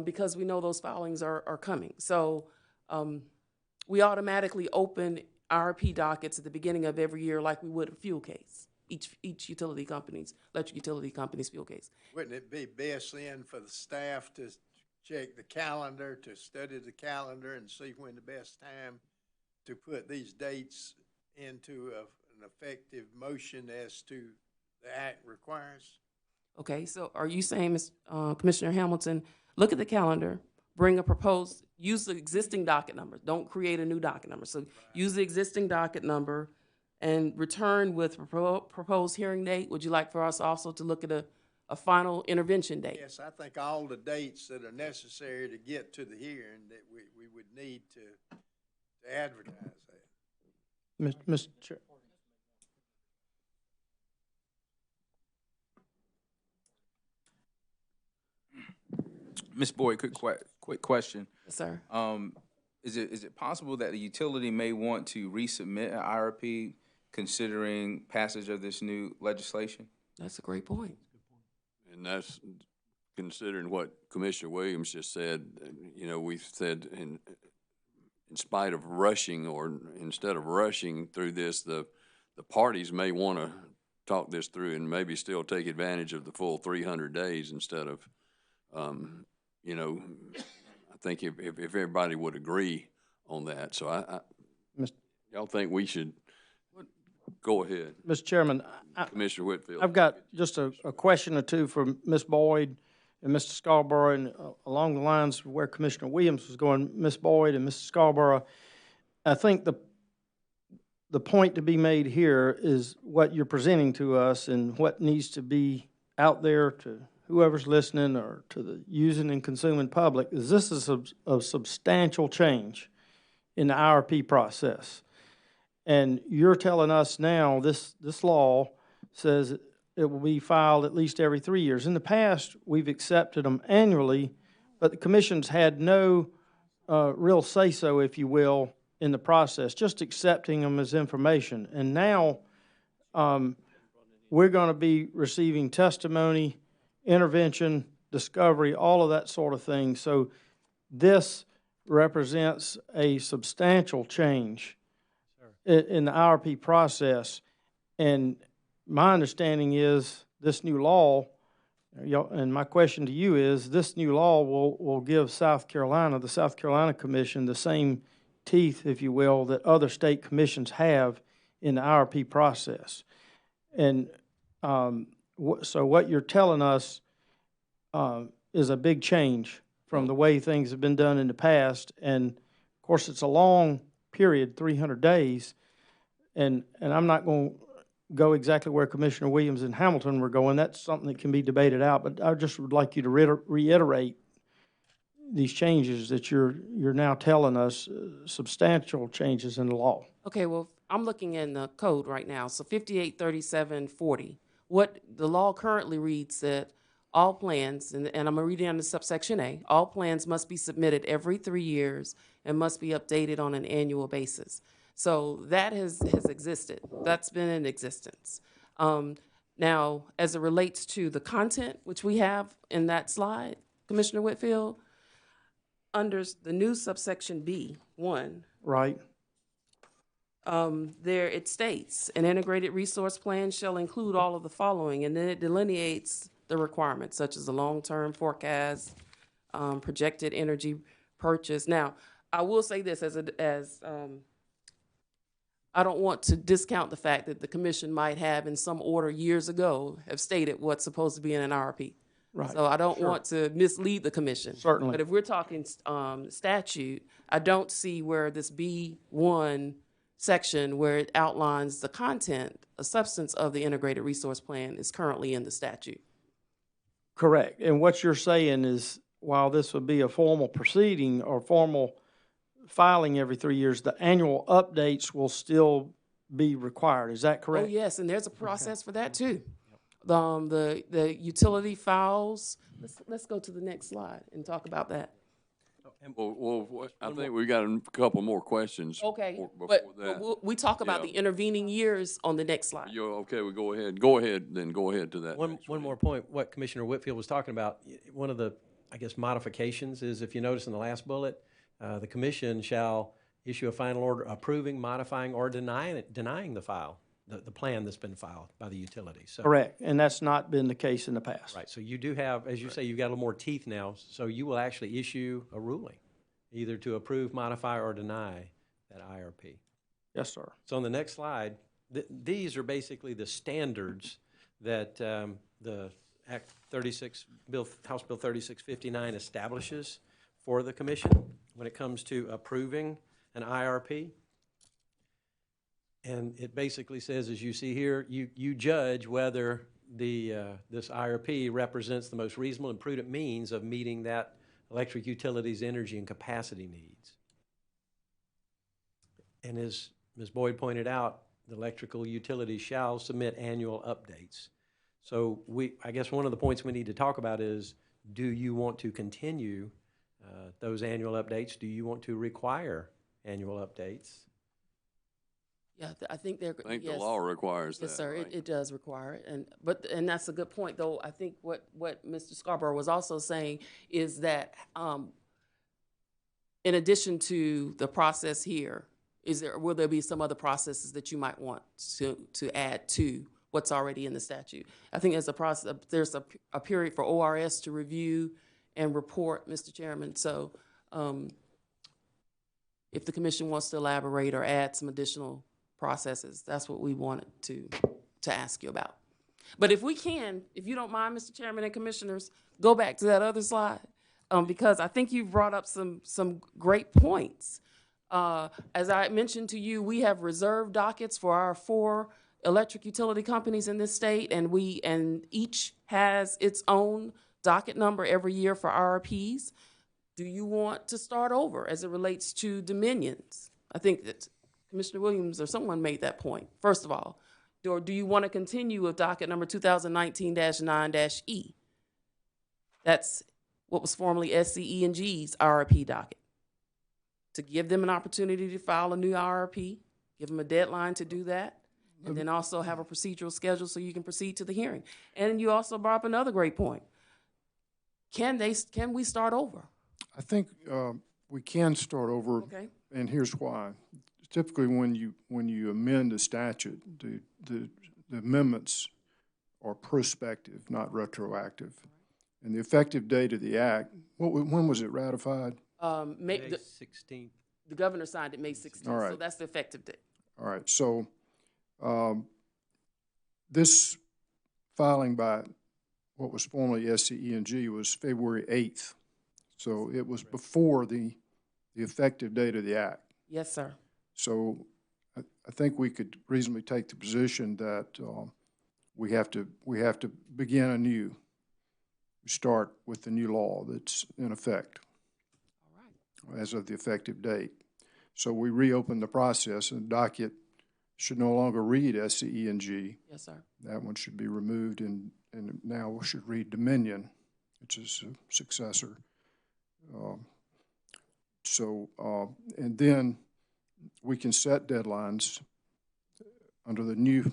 because we know those filings are coming. So we automatically open RRP dockets at the beginning of every year like we would a fuel case, each electric utility company's fuel case. Wouldn't it be best then for the staff to check the calendar, to study the calendar and see when the best time to put these dates into an effective motion as to the act requires? Okay, so are you saying, Commissioner Hamilton, look at the calendar, use the existing docket number. Don't create a new docket number. So use the existing docket number, and return with proposed hearing date. Would you like for us also to look at a final intervention date? Yes, I think all the dates that are necessary to get to the hearing that we would need to advertise that. Mr. Chair. Ms. Boyd, quick question. Yes, sir. Is it possible that the utility may want to resubmit an IRP considering passage of this new legislation? That's a great point. And that's considering what Commissioner Williams just said. You know, we've said in spite of rushing, or instead of rushing through this, the parties may want to talk this through and maybe still take advantage of the full 300 days instead of, you know, I think if everybody would agree on that. So y'all think we should go ahead? Mr. Chairman, Commissioner Whitfield. I've got just a question or two for Ms. Boyd and Mr. Scarborough, and along the lines of where Commissioner Williams was going, Ms. Boyd and Mr. Scarborough. I think the point to be made here is what you're presenting to us and what needs to be out there to whoever's listening or to the using and consuming public, is this is a substantial change in the IRP process. And you're telling us now this law says it will be filed at least every 3 years. In the past, we've accepted them annually, but the commission's had no real say-so, if you will, in the process, just accepting them as information. And now we're going to be receiving testimony, intervention, discovery, all of that sort of thing. So this represents a substantial change in the IRP process. And my understanding is this new law, and my question to you is, this new law will give South Carolina, the South Carolina Commission, the same teeth, if you will, that other state commissions have in the IRP process. And so what you're telling us is a big change from the way things have been done in the past. And of course, it's a long period, 300 days. And I'm not going to go exactly where Commissioner Williams and Hamilton were going. That's something that can be debated out. But I just would like you to reiterate these changes that you're now telling us, substantial changes in the law. Okay, well, I'm looking in the code right now. So 583740. What the law currently reads that all plans, and I'm going to read it under subsection A, all plans must be submitted every 3 years and must be updated on an annual basis. So that has existed. That's been in existence. Now, as it relates to the content, which we have in that slide, Commissioner Whitfield, under the new subsection B1, Right. there it states, an integrated resource plan shall include all of the following, and then it delineates the requirements, such as the long-term forecast, projected energy purchase. Now, I will say this I don't want to discount the fact that the commission might have, in some order years ago, have stated what's supposed to be in an IRP. Right. So I don't want to mislead the commission. Certainly. But if we're talking statute, I don't see where this B1 section where it outlines the content, a substance of the integrated resource plan is currently in the statute. Correct. And what you're saying is, while this would be a formal proceeding or formal filing every 3 years, the annual updates will still be required. Is that correct? Oh, yes, and there's a process for that too. The utility files, let's go to the next slide and talk about that. Well, I think we got a couple more questions. Okay, before but that. we talk about Yeah. the intervening years on the next slide. Okay, we go ahead. Go ahead to that. One more point, what Commissioner Whitfield was talking about, one of the, I guess, modifications is, if you notice in the last bullet, the commission shall issue a final order approving, modifying, or denying the file, the plan that's been filed by the utility. So, Correct. And that's not been the case in the past. right, so you do have, as you say, you've got a little more teeth now, so you will actually issue a ruling, either to approve, modify, or deny that IRP. Yes, sir. So on the next slide, these are basically the standards that the Act 36, House Bill 3659 establishes for the commission when it comes to approving an IRP. And it basically says, as you see here, you judge whether this IRP represents the most reasonable and prudent means of meeting that electric utility's energy and capacity needs. And as Ms. Boyd pointed out, the electrical utility shall submit annual updates. So I guess one of the points we need to talk about is, do you want to continue those annual updates? Do you want to require annual updates? Yeah, I think they're, I think the yes. law requires that. Yes, sir, right? it does require it, and that's a good point, though. I think what Mr. Scarborough was also saying is that, in addition to the process here, will there be some other processes that you might want to add to what's already in the statute? I think there's a period for ORS to review and report, Mr. Chairman, so, if the commission wants to elaborate or add some additional processes, that's what we wanted to ask you about. But if you don't mind, Mr. Chairman and Commissioners, go back to that other slide, because I think you've brought up some great points. As I mentioned to you, we have reserved dockets for our 4 electric utility companies in this state, and each has its own docket number every year for RRPs. Do you want to start over as it relates to Dominions? I think that Commissioner Williams or someone made that point, first of all. Or do you want to continue with docket number 2019-9-E? That's what was formerly SCE&G's RRP docket. To give them an opportunity to file a new RRP, give them a deadline to do that, and then also have a procedural schedule so you can proceed to the hearing. And you also brought up another great point. Can we start over? I think we can start over, Okay. and here's why. Typically, when you amend a statute, the amendments are prospective, not retroactive. And the effective date of the act, when was it ratified? May 16th. The governor signed it May 16th, All right. so that's the effective date. All right, so this filing by what was formerly SCE&G was February 8th. So it was before the effective date of the act. Yes, sir. So I think we could reasonably take the position that we have to begin anew, start with the new law that's in effect as of the effective date. So we reopen the process, and the docket should no longer read SCE&G. Yes, sir. That one should be removed, and now we should read Dominion, which is a successor. And then we can set deadlines under the new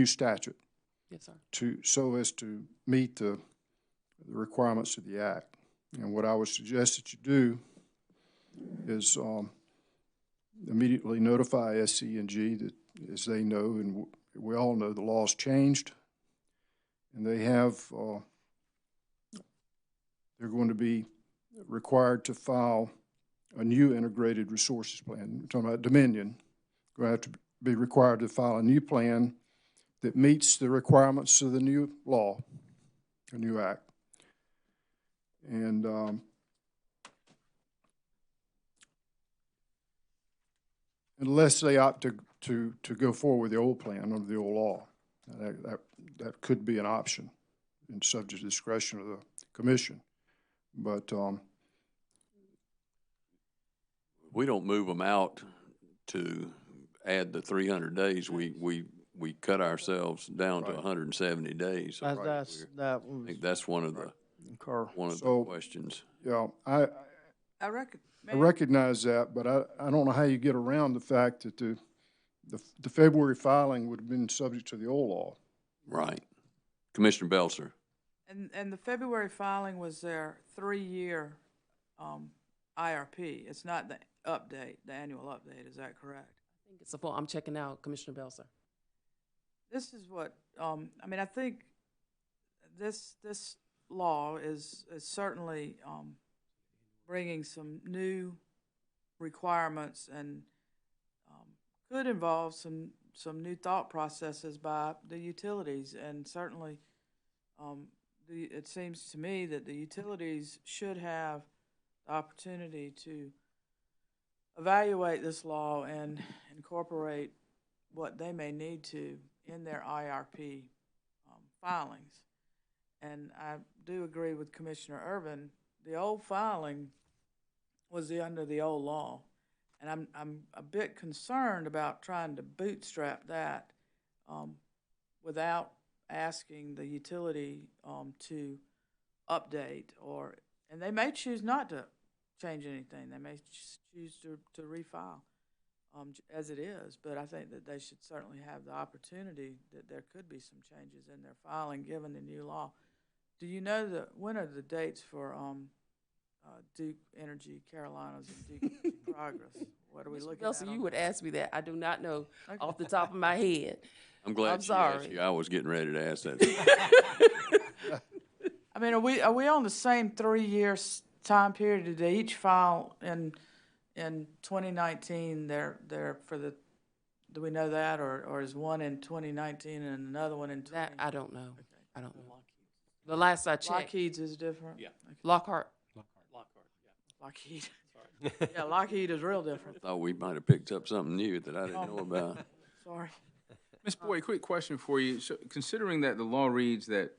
statute. Yes, sir. So as to meet the requirements of the act. And what I would suggest that you do is immediately notify SCE&G that, as they know, and we all know, the law's changed, and they have they're going to be required to file a new integrated resources plan. We're talking about Dominion. Going to have to be required to file a new plan that meets the requirements of the new law, the new act. And unless they opt to go forward with the old plan under the old law, that could be an option and subject to discretion of the commission. But we don't move them out to add the 300 days. We cut ourselves down to 170 days. So I think that's one of the questions. Yeah, I reckon. I recognize that, but I don't know how you get around the fact that the February filing would have been subject to the old law. Right. Commissioner Belser. And the February filing was their 3-year IRP. It's not the update, the annual update. Is that correct? I think it's I'm checking out Commissioner Belser. This is what I mean. I think this law is certainly bringing some new requirements and could involve some new thought processes by the utilities, and certainly it seems to me that the utilities should have the opportunity to evaluate this law and incorporate what they may need to in their IRP filings. And I do agree with Commissioner Urban. The old filing was under the old law. And I'm a bit concerned about trying to bootstrap that without asking the utility to update, and they may choose not to change anything. They may choose to refile as it is, but I think that they should certainly have the opportunity that there could be some changes in their filing given the new law. Do you know when are the dates for Duke Energy Carolinas and Duke Energy Progress? What are we looking at? You would ask me that. I do not know off the top of my head. I'm glad I'm she asked sorry. you. I was getting ready to ask that. I mean, are we on the same 3-year time period? Did they each file in 2019? They're for the. Do we know that, or is one in 2019 and another one in 20? That I don't know. Okay. I don't know. The last I checked, Lockheed's is different. Yeah. Okay. Lockhart. Lockheed. Yeah, Lockheed is real different. I thought we might have picked up something new that I didn't know about. Sorry. Ms. Boyd, quick question for you. So considering that the law reads that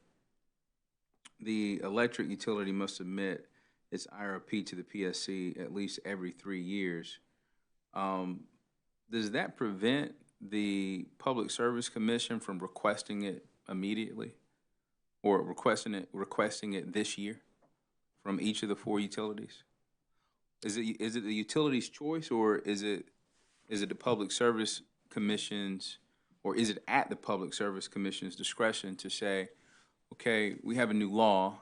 the electric utility must submit its IRP to the PSC at least every 3 years, does that prevent the Public Service Commission from requesting it immediately? Or requesting it this year from each of the 4 utilities? Is it the utility's choice, or is it the Public Service Commission's, or is it at the Public Service Commission's discretion to say, okay, we have a new law,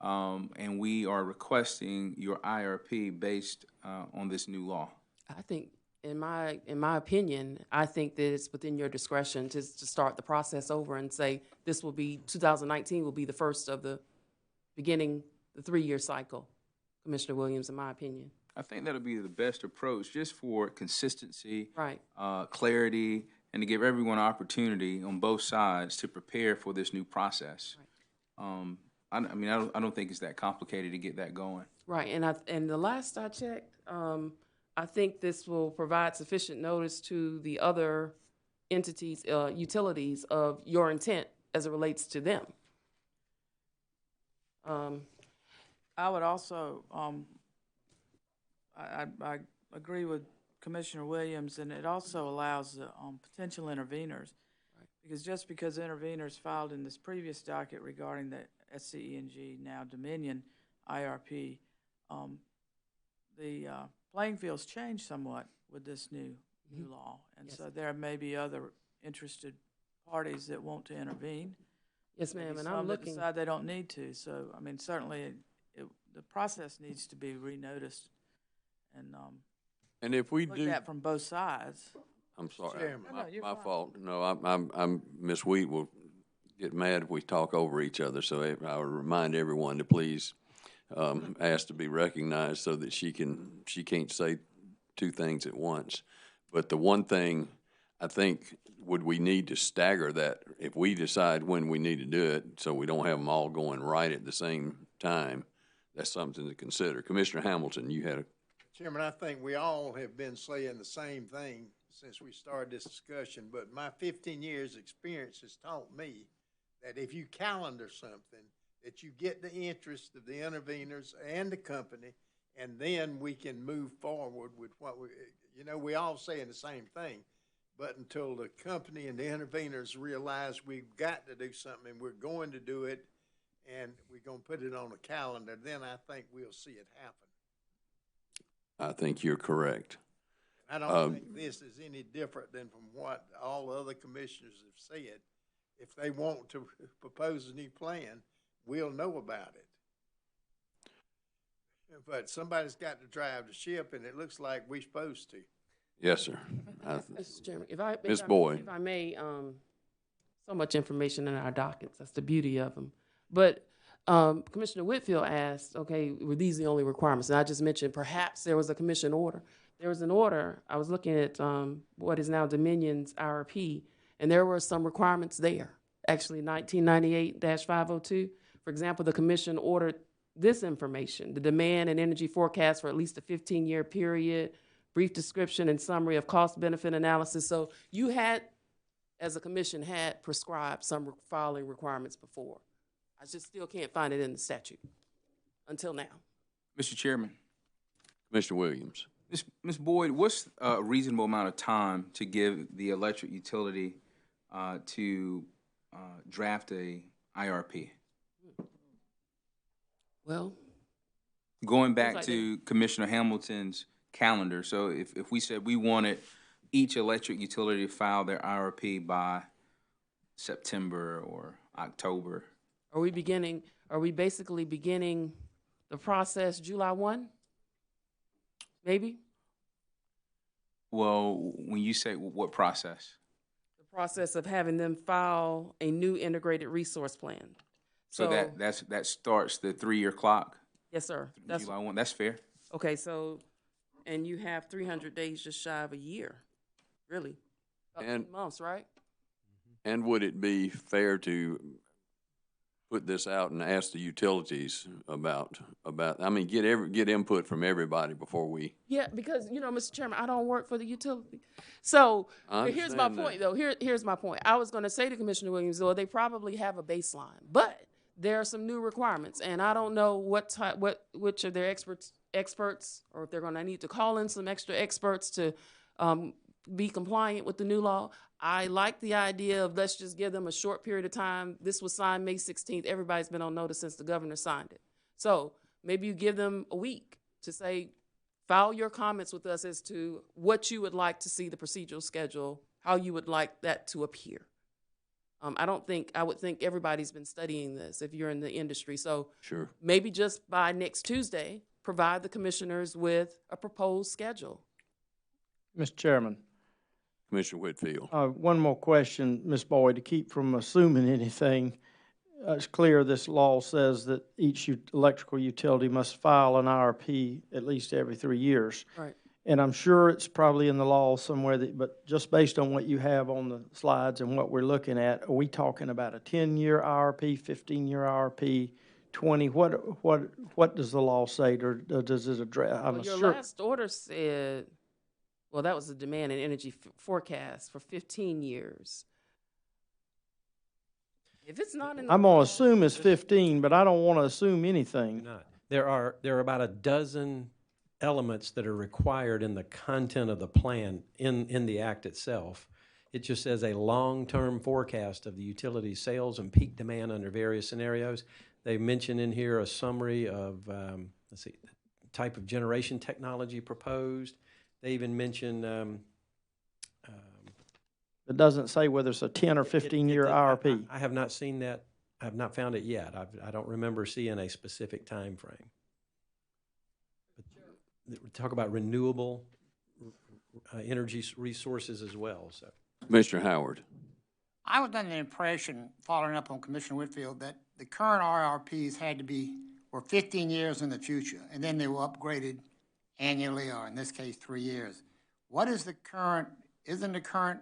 and we are requesting your IRP based on this new law? I think, in my opinion, I think that it's within your discretion to start the process over and say 2019 will be the first of the beginning, the 3-year cycle. Commissioner Williams, in my opinion. I think that'll be the best approach, just for consistency, Right. Clarity, and to give everyone opportunity on both sides to prepare for this new process. Right. I don't think it's that complicated to get that going. Right, and the last I checked, I think this will provide sufficient notice to the other entities, utilities, of your intent as it relates to them. I would also, I agree with Commissioner Williams, and it also allows potential interveners. Right. Because just because interveners filed in this previous docket regarding the SCE&G, now Dominion IRP, the playing field's changed somewhat with this new law. And so there may be other interested parties that want to intervene. Yes, ma'am, and some I'm that looking. decide they don't need to. So, I mean, certainly the process needs to be renoticed And if we looked do, at from both sides. I'm sorry, Chairman. No, you're my fine. fault. No, I'm Ms. Wheat will get mad if we talk over each other. So I would remind everyone to please ask to be recognized so that she can't say 2 things at once. But the one thing I think, would we need to stagger that if we decide when we need to do it, so we don't have them all going right at the same time? That's something to consider. Commissioner Hamilton, you had a. Chairman, I think we all have been saying the same thing since we started this discussion, but my 15 years experience has taught me that if you calendar something, that you get the interest of the interveners and the company, and then we can move forward with what we all saying the same thing. But until the company and the interveners realize we've got to do something and we're going to do it and we're going to put it on a calendar, then I think we'll see it happen. I think you're correct. I don't think this is any different than from what all the other commissioners have said. If they want to propose a new plan, we'll know about it. But somebody's got to drive the ship, and it looks like we're supposed to. Yes, sir. Mr. Chairman, Ms. Boyd. If I may, so much information in our dockets. That's the beauty of them. But Commissioner Whitfield asked, okay, were these the only requirements? And I just mentioned perhaps there was a commission order. There was an order. I was looking at what is now Dominion's IRP, and there were some requirements there. Actually, 1998-502. For example, the commission ordered this information: the demand and energy forecast for at least a 15-year period brief description and summary of cost-benefit analysis. So you had, as a commission, had prescribed some filing requirements before. I just still can't find it in the statute until now. Mr. Chairman, Commissioner Williams. Ms. Boyd, what's a reasonable amount of time to give the electric utility to draft a IRP? Well, Going back like to Commissioner Hamilton's calendar, so if we said we wanted each electric utility to file their IRP by September or October. are we basically beginning the process July 1? Maybe? Well, when you say what process? The process of having them file a new integrated resource plan. So that starts the 3-year clock? Yes, sir. That's, July 1, that's fair. okay, so, and you have 300 days just shy of a year, really? About And- 10 months, right? And would it be fair to put this out and ask the utilities about, I mean, get input from everybody before we? Yeah, because, Mr. Chairman, I don't work for the utility. So, I here's my understand that. point, though. Here's my point. I was gonna say to Commissioner Williams, well, they probably have a baseline, but there are some new requirements, and I don't know which of their experts, or if they're gonna need to call in some extra experts to, be compliant with the new law. I like the idea of let's just give them a short period of time. This was signed May 16th. Everybody's been on notice since the governor signed it. So maybe you give them a week to say, file your comments with us as to what you would like to see the procedural schedule, how you would like that to appear. I would think everybody's been studying this if you're in the industry. So Sure. maybe just by next Tuesday, provide the commissioners with a proposed schedule. Mr. Chairman, Commissioner Whitfield. one more question, Ms. Boyd, to keep from assuming anything. It's clear this law says that each electrical utility must file an IRP at least every 3 years. Right. And I'm sure it's probably in the law somewhere but just based on what you have on the slides and what we're looking at, are we talking about a 10-year IRP, 15-year IRP, 20? What does the law say, or does it address? Well, your last order said, well, that was the demand and energy forecast for 15 years. If it's not in the I'm going law- to assume it's 15, but I don't want to assume anything. Not. There are about a dozen elements that are required in the content of the plan in the act itself. It just says a long-term forecast of the utility sales and peak demand under various scenarios. They mention in here a summary of, let's see, the type of generation technology proposed. They even mention It doesn't say whether it's a 10 or 15-year IRP. I have not seen that. I have not found it yet. I don't remember seeing a specific time frame. But talk about renewable energy resources as well. So, Commissioner Howard. I was under the impression, following up on Commissioner Whitfield, that the current IRPs were 15 years in the future, and then they were upgraded annually, or in this case, 3 years. Isn't the current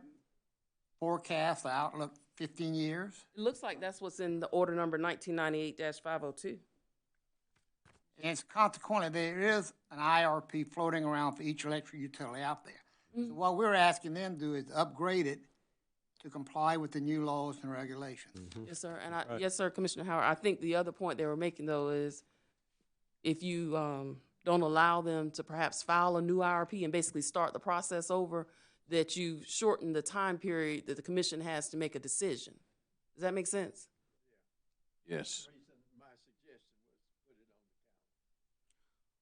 forecast, the outlook, 15 years? It looks like that's what's in the order number 1998-502. And consequently, there is an IRP floating around for each electric utility out there. So what we're asking them to do is upgrade it to comply with the new laws and regulations. Yes, sir. And yes, sir, Commissioner Howard. I think the other point they were making, though, is if you don't allow them to perhaps file a new IRP and basically start the process over, that you shorten the time period that the commission has to make a decision. Does that make sense? Yes.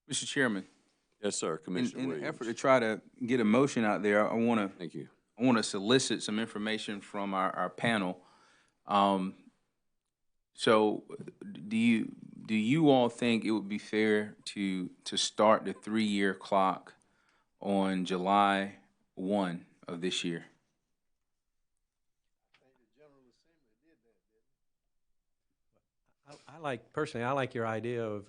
Mr. Chairman, Yes, sir. Commissioner in the Williams. effort to try to get a motion out there, I want Thank you. to solicit some information from our panel. So, do you all think it would be fair to start the 3-year clock on July 1 of this year? I like your idea of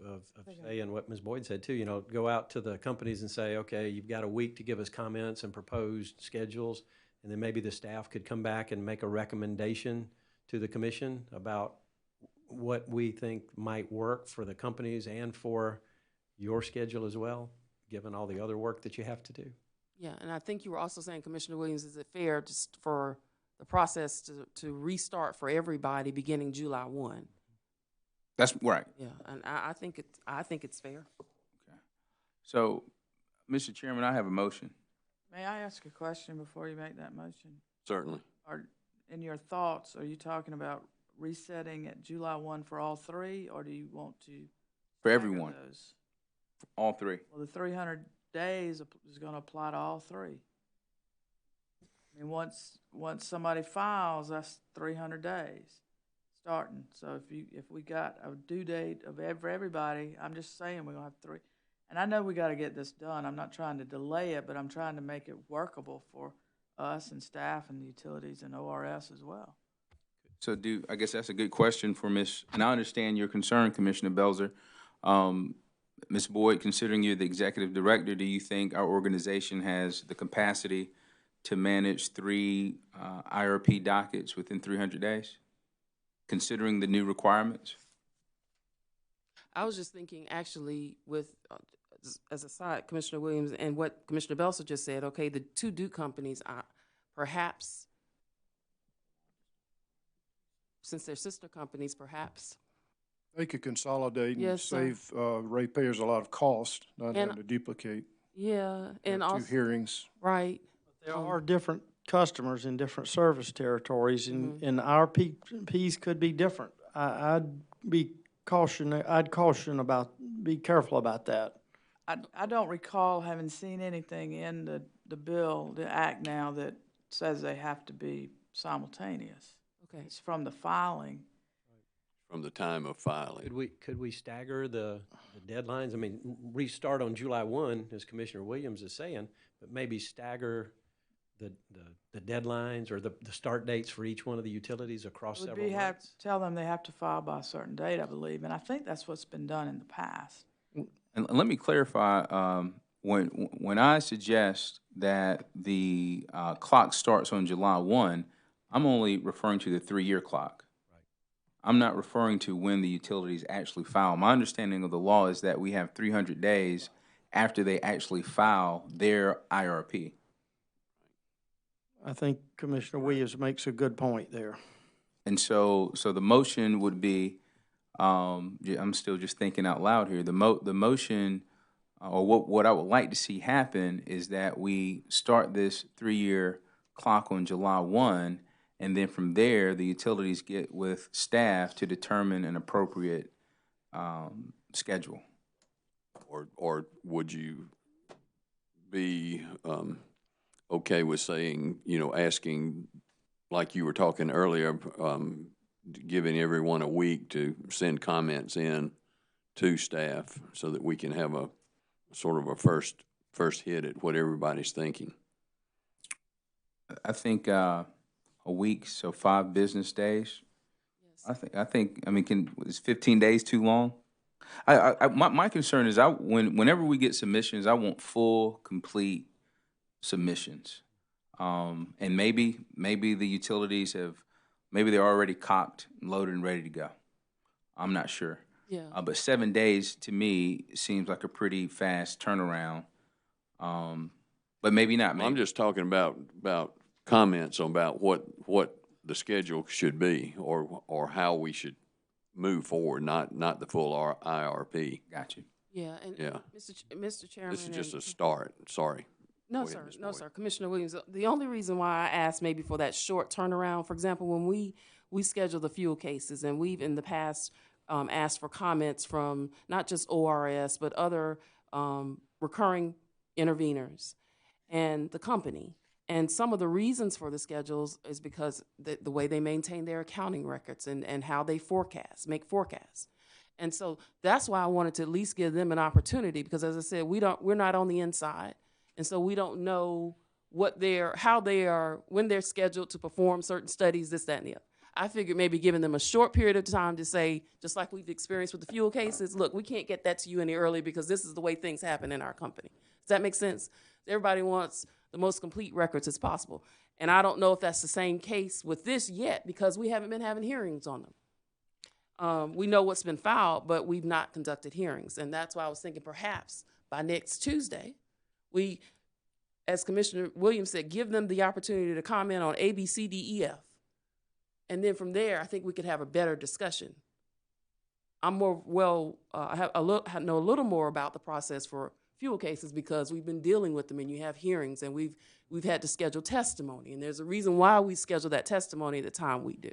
saying what Ms. Boyd said too, go out to the companies and say, okay, you've got a week to give us comments and proposed schedules, and then maybe the staff could come back and make a recommendation to the commission about what we think might work for the companies and for your schedule as well, given all the other work that you have to do. Yeah, and I think you were also saying, Commissioner Williams, is it fair just for the process to restart for everybody beginning July 1? That's right. Yeah, and I think it's fair. So, Mr. Chairman, I have a motion. May I ask a question before you make that motion? Certainly. In your thoughts, are you talking about resetting at July 1 for all three, or do you want to? For stagger everyone. those? All three. Well, the 300 days is going to apply to all three. I mean, once somebody files, that's 300 days starting. So if we got a due date for everybody, I'm just saying we're going to have three. And I know we got to get this done. I'm not trying to delay it, but I'm trying to make it workable for us and staff and the utilities and ORS as well. So I guess that's a good question for Ms., and I understand your concern, Commissioner Belzer. Ms. Boyd, considering you're the executive director, do you think our organization has the capacity to manage 3 IRP dockets within 300 days, considering the new requirements? I was just thinking, actually, with as a side, Commissioner Williams, and what Commissioner Belser just said. Okay, the 2 Duke companies are perhaps, since they're sister companies, perhaps. They could consolidate and Yes, sir. save ratepayers a lot of cost, not And- having to duplicate Yeah, and two also hearings. right. There are different customers in different service territories, Mm-hmm. and our Ps could be different. I'd be be careful about that. I don't recall having seen anything in the bill, the act now, that says they have to be simultaneous. Okay. It's from the filing. From the time of filing. Could we stagger the deadlines? I mean, restart on July 1, as Commissioner Williams is saying, but maybe stagger the deadlines or the start dates for each one of the utilities across Would several be months? tell them they have to file by a certain date, I believe, and I think that's what's been done in the past. And let me clarify, when I suggest that the clock starts on July 1, I'm only referring to the 3-year clock. I'm not referring to when the utilities actually file. My understanding of the law is that we have 300 days after they actually file their IRP. I think Commissioner Williams makes a good point there. And so the motion would be, I'm still just thinking out loud here. The motion, or what I would like to see happen is that we start this 3-year clock on July 1, and then from there, the utilities get with staff to determine an appropriate schedule. Or would you be okay with saying, asking, like you were talking earlier, giving everyone a week to send comments in to staff so that we can have a sort of a first hit at what everybody's thinking? I think a week, so 5 business days. Yes. I think. I mean, is 15 days too long? My concern is whenever we get submissions, I want full, complete submissions. And maybe the utilities they're already cocked, loaded, and ready to go. I'm not sure. Yeah. But 7 days to me seems like a pretty fast turnaround. But maybe not. I'm just talking about comments about what the schedule should be or how we should move forward, not the full IRP. Got you. Yeah, and Yeah. Mr. Chairman. This is just a and- start. Sorry. No, Go ahead, sir. Ms. No, Boyd. sir. Commissioner Williams, the only reason why I asked maybe for that short turnaround, for example, when we schedule the fuel cases, and we've in the past asked for comments from not just ORS, but other recurring interveners and the company. And some of the reasons for the schedules is because the way they maintain their accounting records and how they make forecasts. And so that's why I wanted to at least give them an opportunity, because as I said, we're not on the inside. And so we don't know when they're scheduled to perform certain studies, this, that, and the other. I figured maybe giving them a short period of time to say, just like we've experienced with the fuel cases, look, we can't get that to you any earlier because this is the way things happen in our company. Does that make sense? Everybody wants the most complete records as possible. And I don't know if that's the same case with this yet, because we haven't been having hearings on them. We know what's been filed, but we've not conducted hearings. And that's why I was thinking perhaps by next Tuesday, we as Commissioner Williams said, give them the opportunity to comment on A, B, C, D, E, F. And then from there, I think we could have a better discussion. I'm more, I know a little more about the process for fuel cases because we've been dealing with them and you have hearings and we've had to schedule testimony. And there's a reason why we schedule that testimony at the time we do.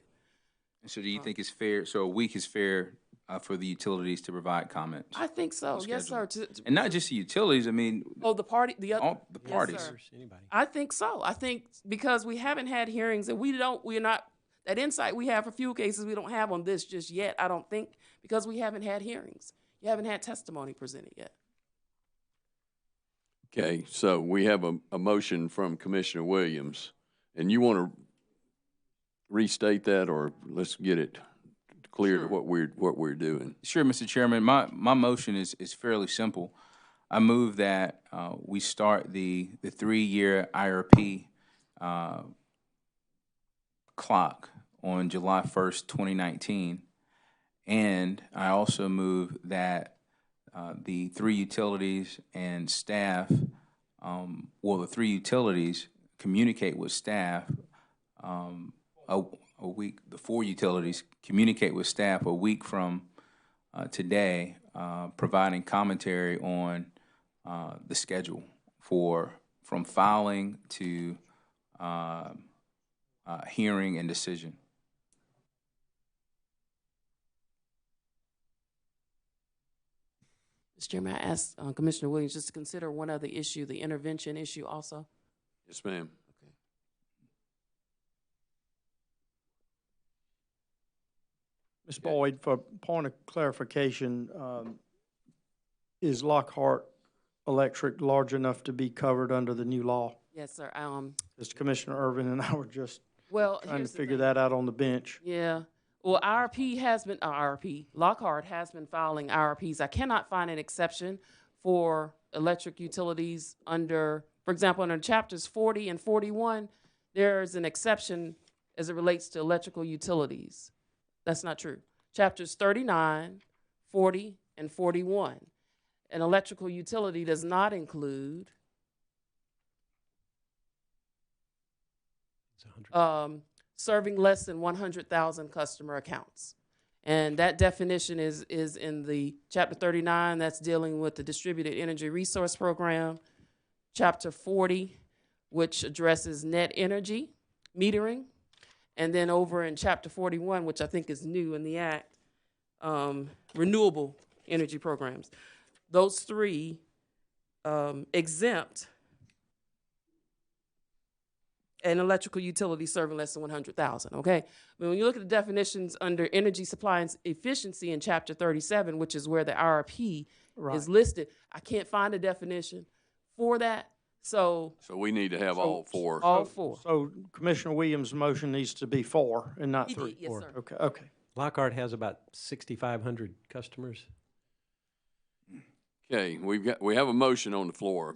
So do you think it's fair, so a week is fair for the utilities to provide comments? I think so, on yes, sir. schedule? And not just the utilities, I mean, Oh, the party, the other. all the Yes, parties. sir. Anybody? I think so. I think because we haven't had hearings and we're not, that insight we have for fuel cases, we don't have on this just yet, I don't think, because we haven't had hearings. You haven't had testimony presented yet. Okay, so we have a motion from Commissioner Williams, and you want to restate that, or let's get it clear to what we're doing? Sure, Mr. Chairman. My motion is fairly simple. I move that we start the 3-year IRP clock on July 1st, 2019. And I also move that the 3 utilities and staff, the 3 utilities communicate with staff a week, the 4 utilities communicate with staff a week from today, providing commentary on the schedule from filing to hearing and decision. Mr. Chairman, I ask Commissioner Williams just to consider one other issue, the intervention issue also. Yes, ma'am. Ms. Boyd, for point of clarification, is Lockhart Electric large enough to be covered under the new law? Yes, sir. As Commissioner Irvin and I were just Well, trying to here's the figure thing. that out on the bench. Yeah. Well, Lockhart has been filing IRPs. I cannot find an exception for electric utilities under, for example, under chapters 40 and 41, there's an exception as it relates to electrical utilities. That's not true. Chapters 39, 40, and 41. An electrical utility does not include serving less than 100,000 customer accounts. And that definition is in the Chapter 39, that's dealing with the Distributed Energy Resource Program. Chapter 40, which addresses net energy metering. And then over in Chapter 41, which I think is new in the Act, renewable energy programs. Those 3 exempt an electrical utility serving less than 100,000, okay? But when you look at the definitions under energy supply and efficiency in Chapter 37, which is where the IRP is listed, I can't find a definition for that, so. So we need to have all 4. All 4. So Commissioner Williams' motion needs to be 4 and not He 3. did, yes, sir. Okay. Lockhart has about 6,500 customers. Okay, we have a motion on the floor.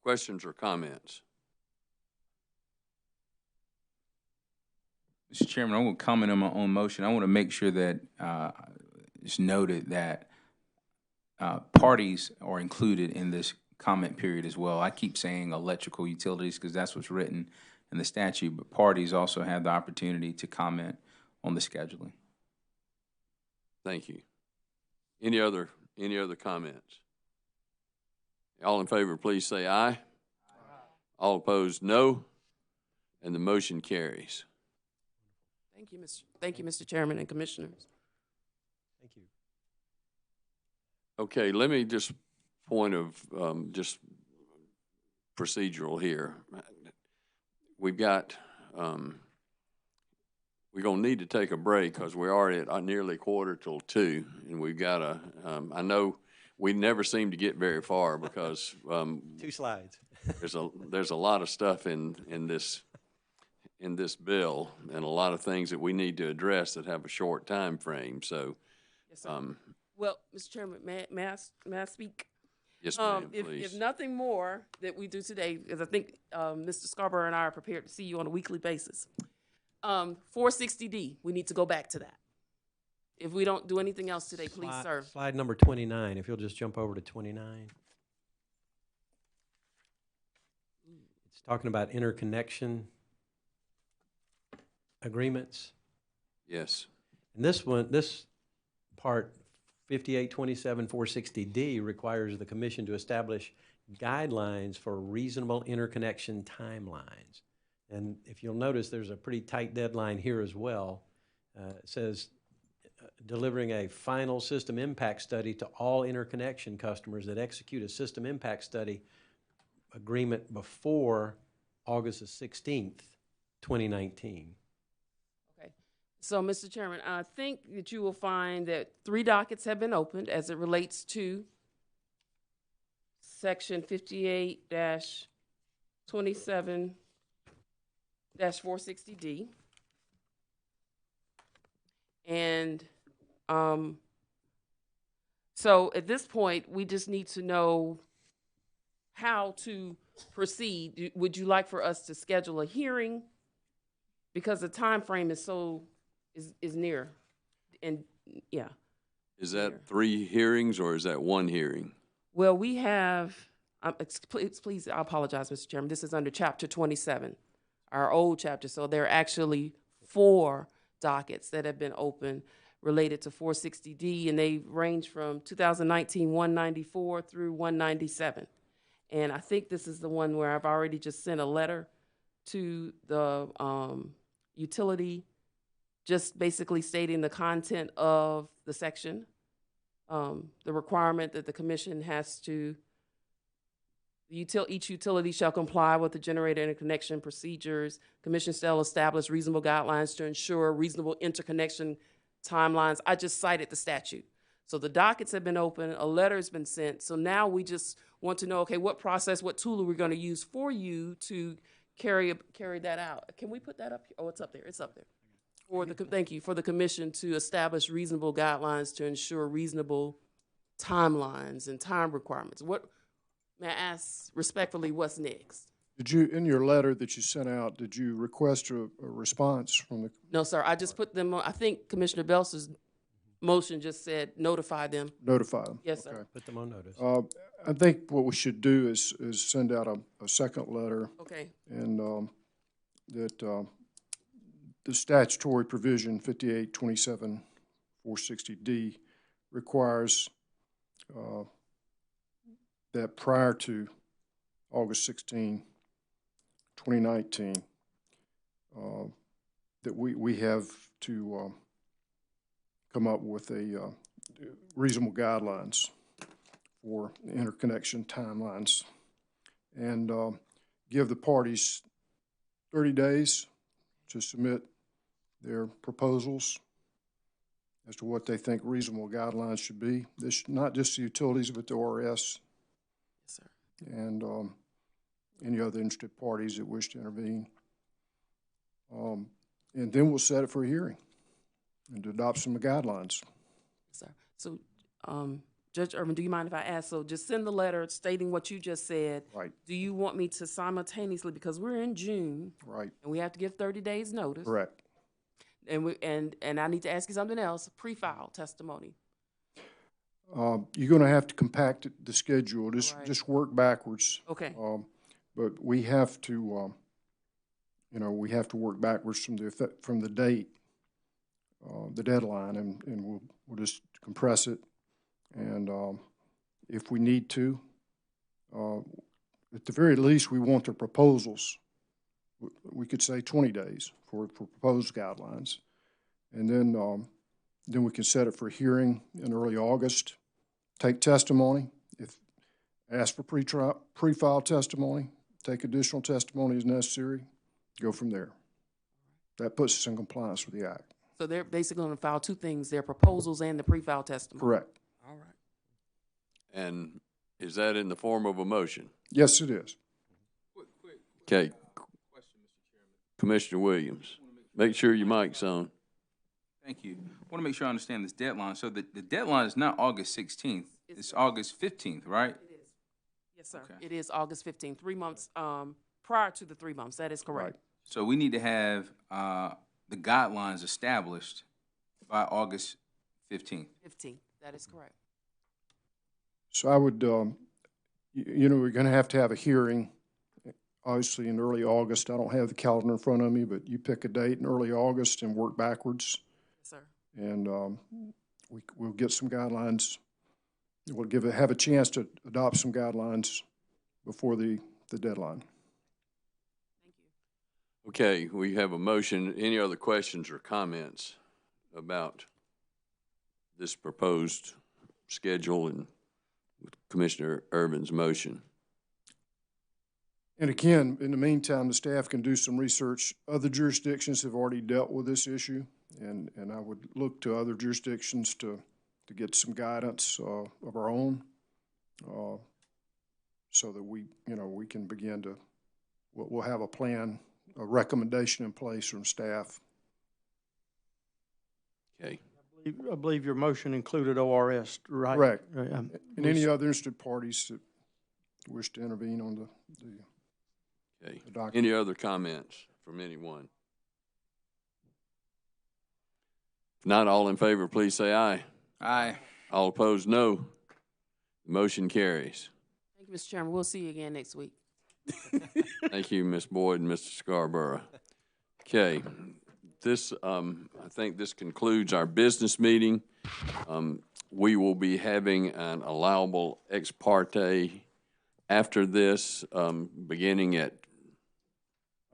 Questions or comments? Mr. Chairman, I want to comment on my own motion. I want to make sure that it's noted that parties are included in this comment period as well. I keep saying electrical utilities because that's what's written in the statute, but parties also have the opportunity to comment on the scheduling. Thank you. Any other comments? All in favor, please say aye. Aye. All opposed, no. And the motion carries. Thank you, Mr. Chairman and Commissioners. Thank you. Okay, let me just point of just procedural here. We've got we're gonna need to take a break because we're already at nearly 1:45, and we've got a. I know we never seem to get very far because 2 slides. there's a lot of stuff in this bill and a lot of things that we need to address that have a short time frame. So, Yes, sir. Well, Mr. Chairman, may I speak? yes, ma'am, please. If nothing more that we do today, because I think Mr. Scarborough and I are prepared to see you on a weekly basis. 460D, we need to go back to that. If we don't do anything else today, please, sir. Slide number 29, if you'll just jump over to 29. It's talking about interconnection agreements. Yes. And this one, this part, 5827-460D, requires the commission to establish guidelines for reasonable interconnection timelines. And if you'll notice, there's a pretty tight deadline here as well. It says delivering a final system impact study to all interconnection customers that execute a system impact study agreement before August the 16th, 2019. Okay. So, Mr. Chairman, I think that you will find that 3 dockets have been opened as it relates to Section 58-27-460D. And so at this point, we just need to know how to proceed. Would you like for us to schedule a hearing? Because the time frame is is near, and yeah. Is that 3 hearings or is that 1 hearing? Well, we have, please, I apologize, Mr. Chairman, this is under Chapter 27, our old chapter, so there are actually 4 dockets that have been open related to 460D, and they range from 2019 194 through 197. And I think this is the one where I've already just sent a letter to the utility, just basically stating the content of the section, the requirement that the commission has to, each utility shall comply with the generator interconnection procedures. Commission shall establish reasonable guidelines to ensure reasonable interconnection timelines. I just cited the statute. So the dockets have been open, a letter has been sent. So now we just want to know, okay, what process, what tool are we going to use for you to carry that out? Can we put that up here? Oh, it's up there. It's up there. Thank you for the commission to establish reasonable guidelines to ensure reasonable timelines and time requirements. What, may I ask respectfully, what's next? Did you, in your letter that you sent out, did you request a response from the? No, sir. I just put them on. I think Commissioner Belser's motion just said notify them. Notify them? Yes, sir. Okay. Put them on notice. I think what we should do is send out a second letter. Okay. And that the statutory provision 5827-460D requires that prior to August 16, 2019, that we have to come up with a reasonable guidelines for interconnection timelines and give the parties 30 days to submit their proposals as to what they think reasonable guidelines should be. This, not just the utilities, but the ORS. Yes, sir. And any other interested parties that wish to intervene. And then we'll set it for a hearing and to adopt some guidelines. Yes, sir. So, Judge Irvin, do you mind if I ask? So just send the letter stating what you just said. Right. Do you want me to simultaneously, because we're in June. Right. And we have to give 30 days notice. Correct. And I need to ask you something else, pre-file testimony. You're going to have to compact the schedule, just work backwards. Okay. But we have to, we have to work backwards from the date, the deadline, and we'll just compress it. And if we need to, at the very least, we want the proposals. We could say 20 days for proposed guidelines, and then we can set it for hearing in early August. Take testimony, ask for pre-file testimony, take additional testimony as necessary, go from there. That puts us in compliance with the act. So they're basically going to file 2 things, their proposals and the pre-file testimony. Correct. All right. And is that in the form of a motion? Yes, it is. Okay. Commissioner Williams, make sure your mic's on. Thank you. I want to make sure I understand this deadline. So the deadline is not August 16th. It's August 15th, right? It is. Yes, sir. Okay. It is August 15th, 3 months prior to the 3 months. That is correct. Right. So we need to have the guidelines established by August 15th. 15th. That is correct. So I would, we're going to have a hearing obviously in early August. I don't have the calendar in front of me, but you pick a date in early August and work backwards. Yes, sir. And we'll get some guidelines. We'll have a chance to adopt some guidelines before the deadline. Okay, we have a motion. Any other questions or comments about this proposed schedule and Commissioner Urban's motion? And again, in the meantime, the staff can do some research. Other jurisdictions have already dealt with this issue, and I would look to other jurisdictions to get some guidance of our own, so that we can begin to, we'll have a plan, a recommendation in place from staff. Okay. I believe your motion included ORS, right? Correct. And any other interested parties that wish to intervene on the document. Any other comments from anyone? If not, all in favor, please say aye. Aye. All opposed, no. The motion carries. Thank you, Mr. Chairman. We'll see you again next week. Thank you, Ms. Boyd and Mr. Scarborough. Okay, this, I think this concludes our business meeting. We will be having an allowable ex parte after this, beginning at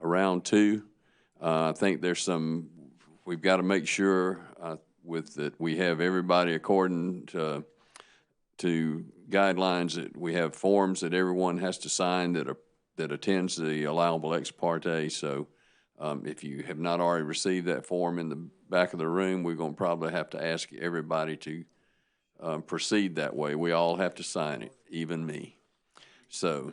around 2. I think there's some, we've got to make sure with that we have everybody according to guidelines, that we have forms that everyone has to sign that attends the allowable ex parte. So if you have not already received that form in the back of the room, we're going to probably have to ask everybody to proceed that way. We all have to sign it, even me. So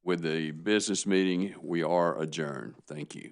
with the business meeting, we are adjourned. Thank you.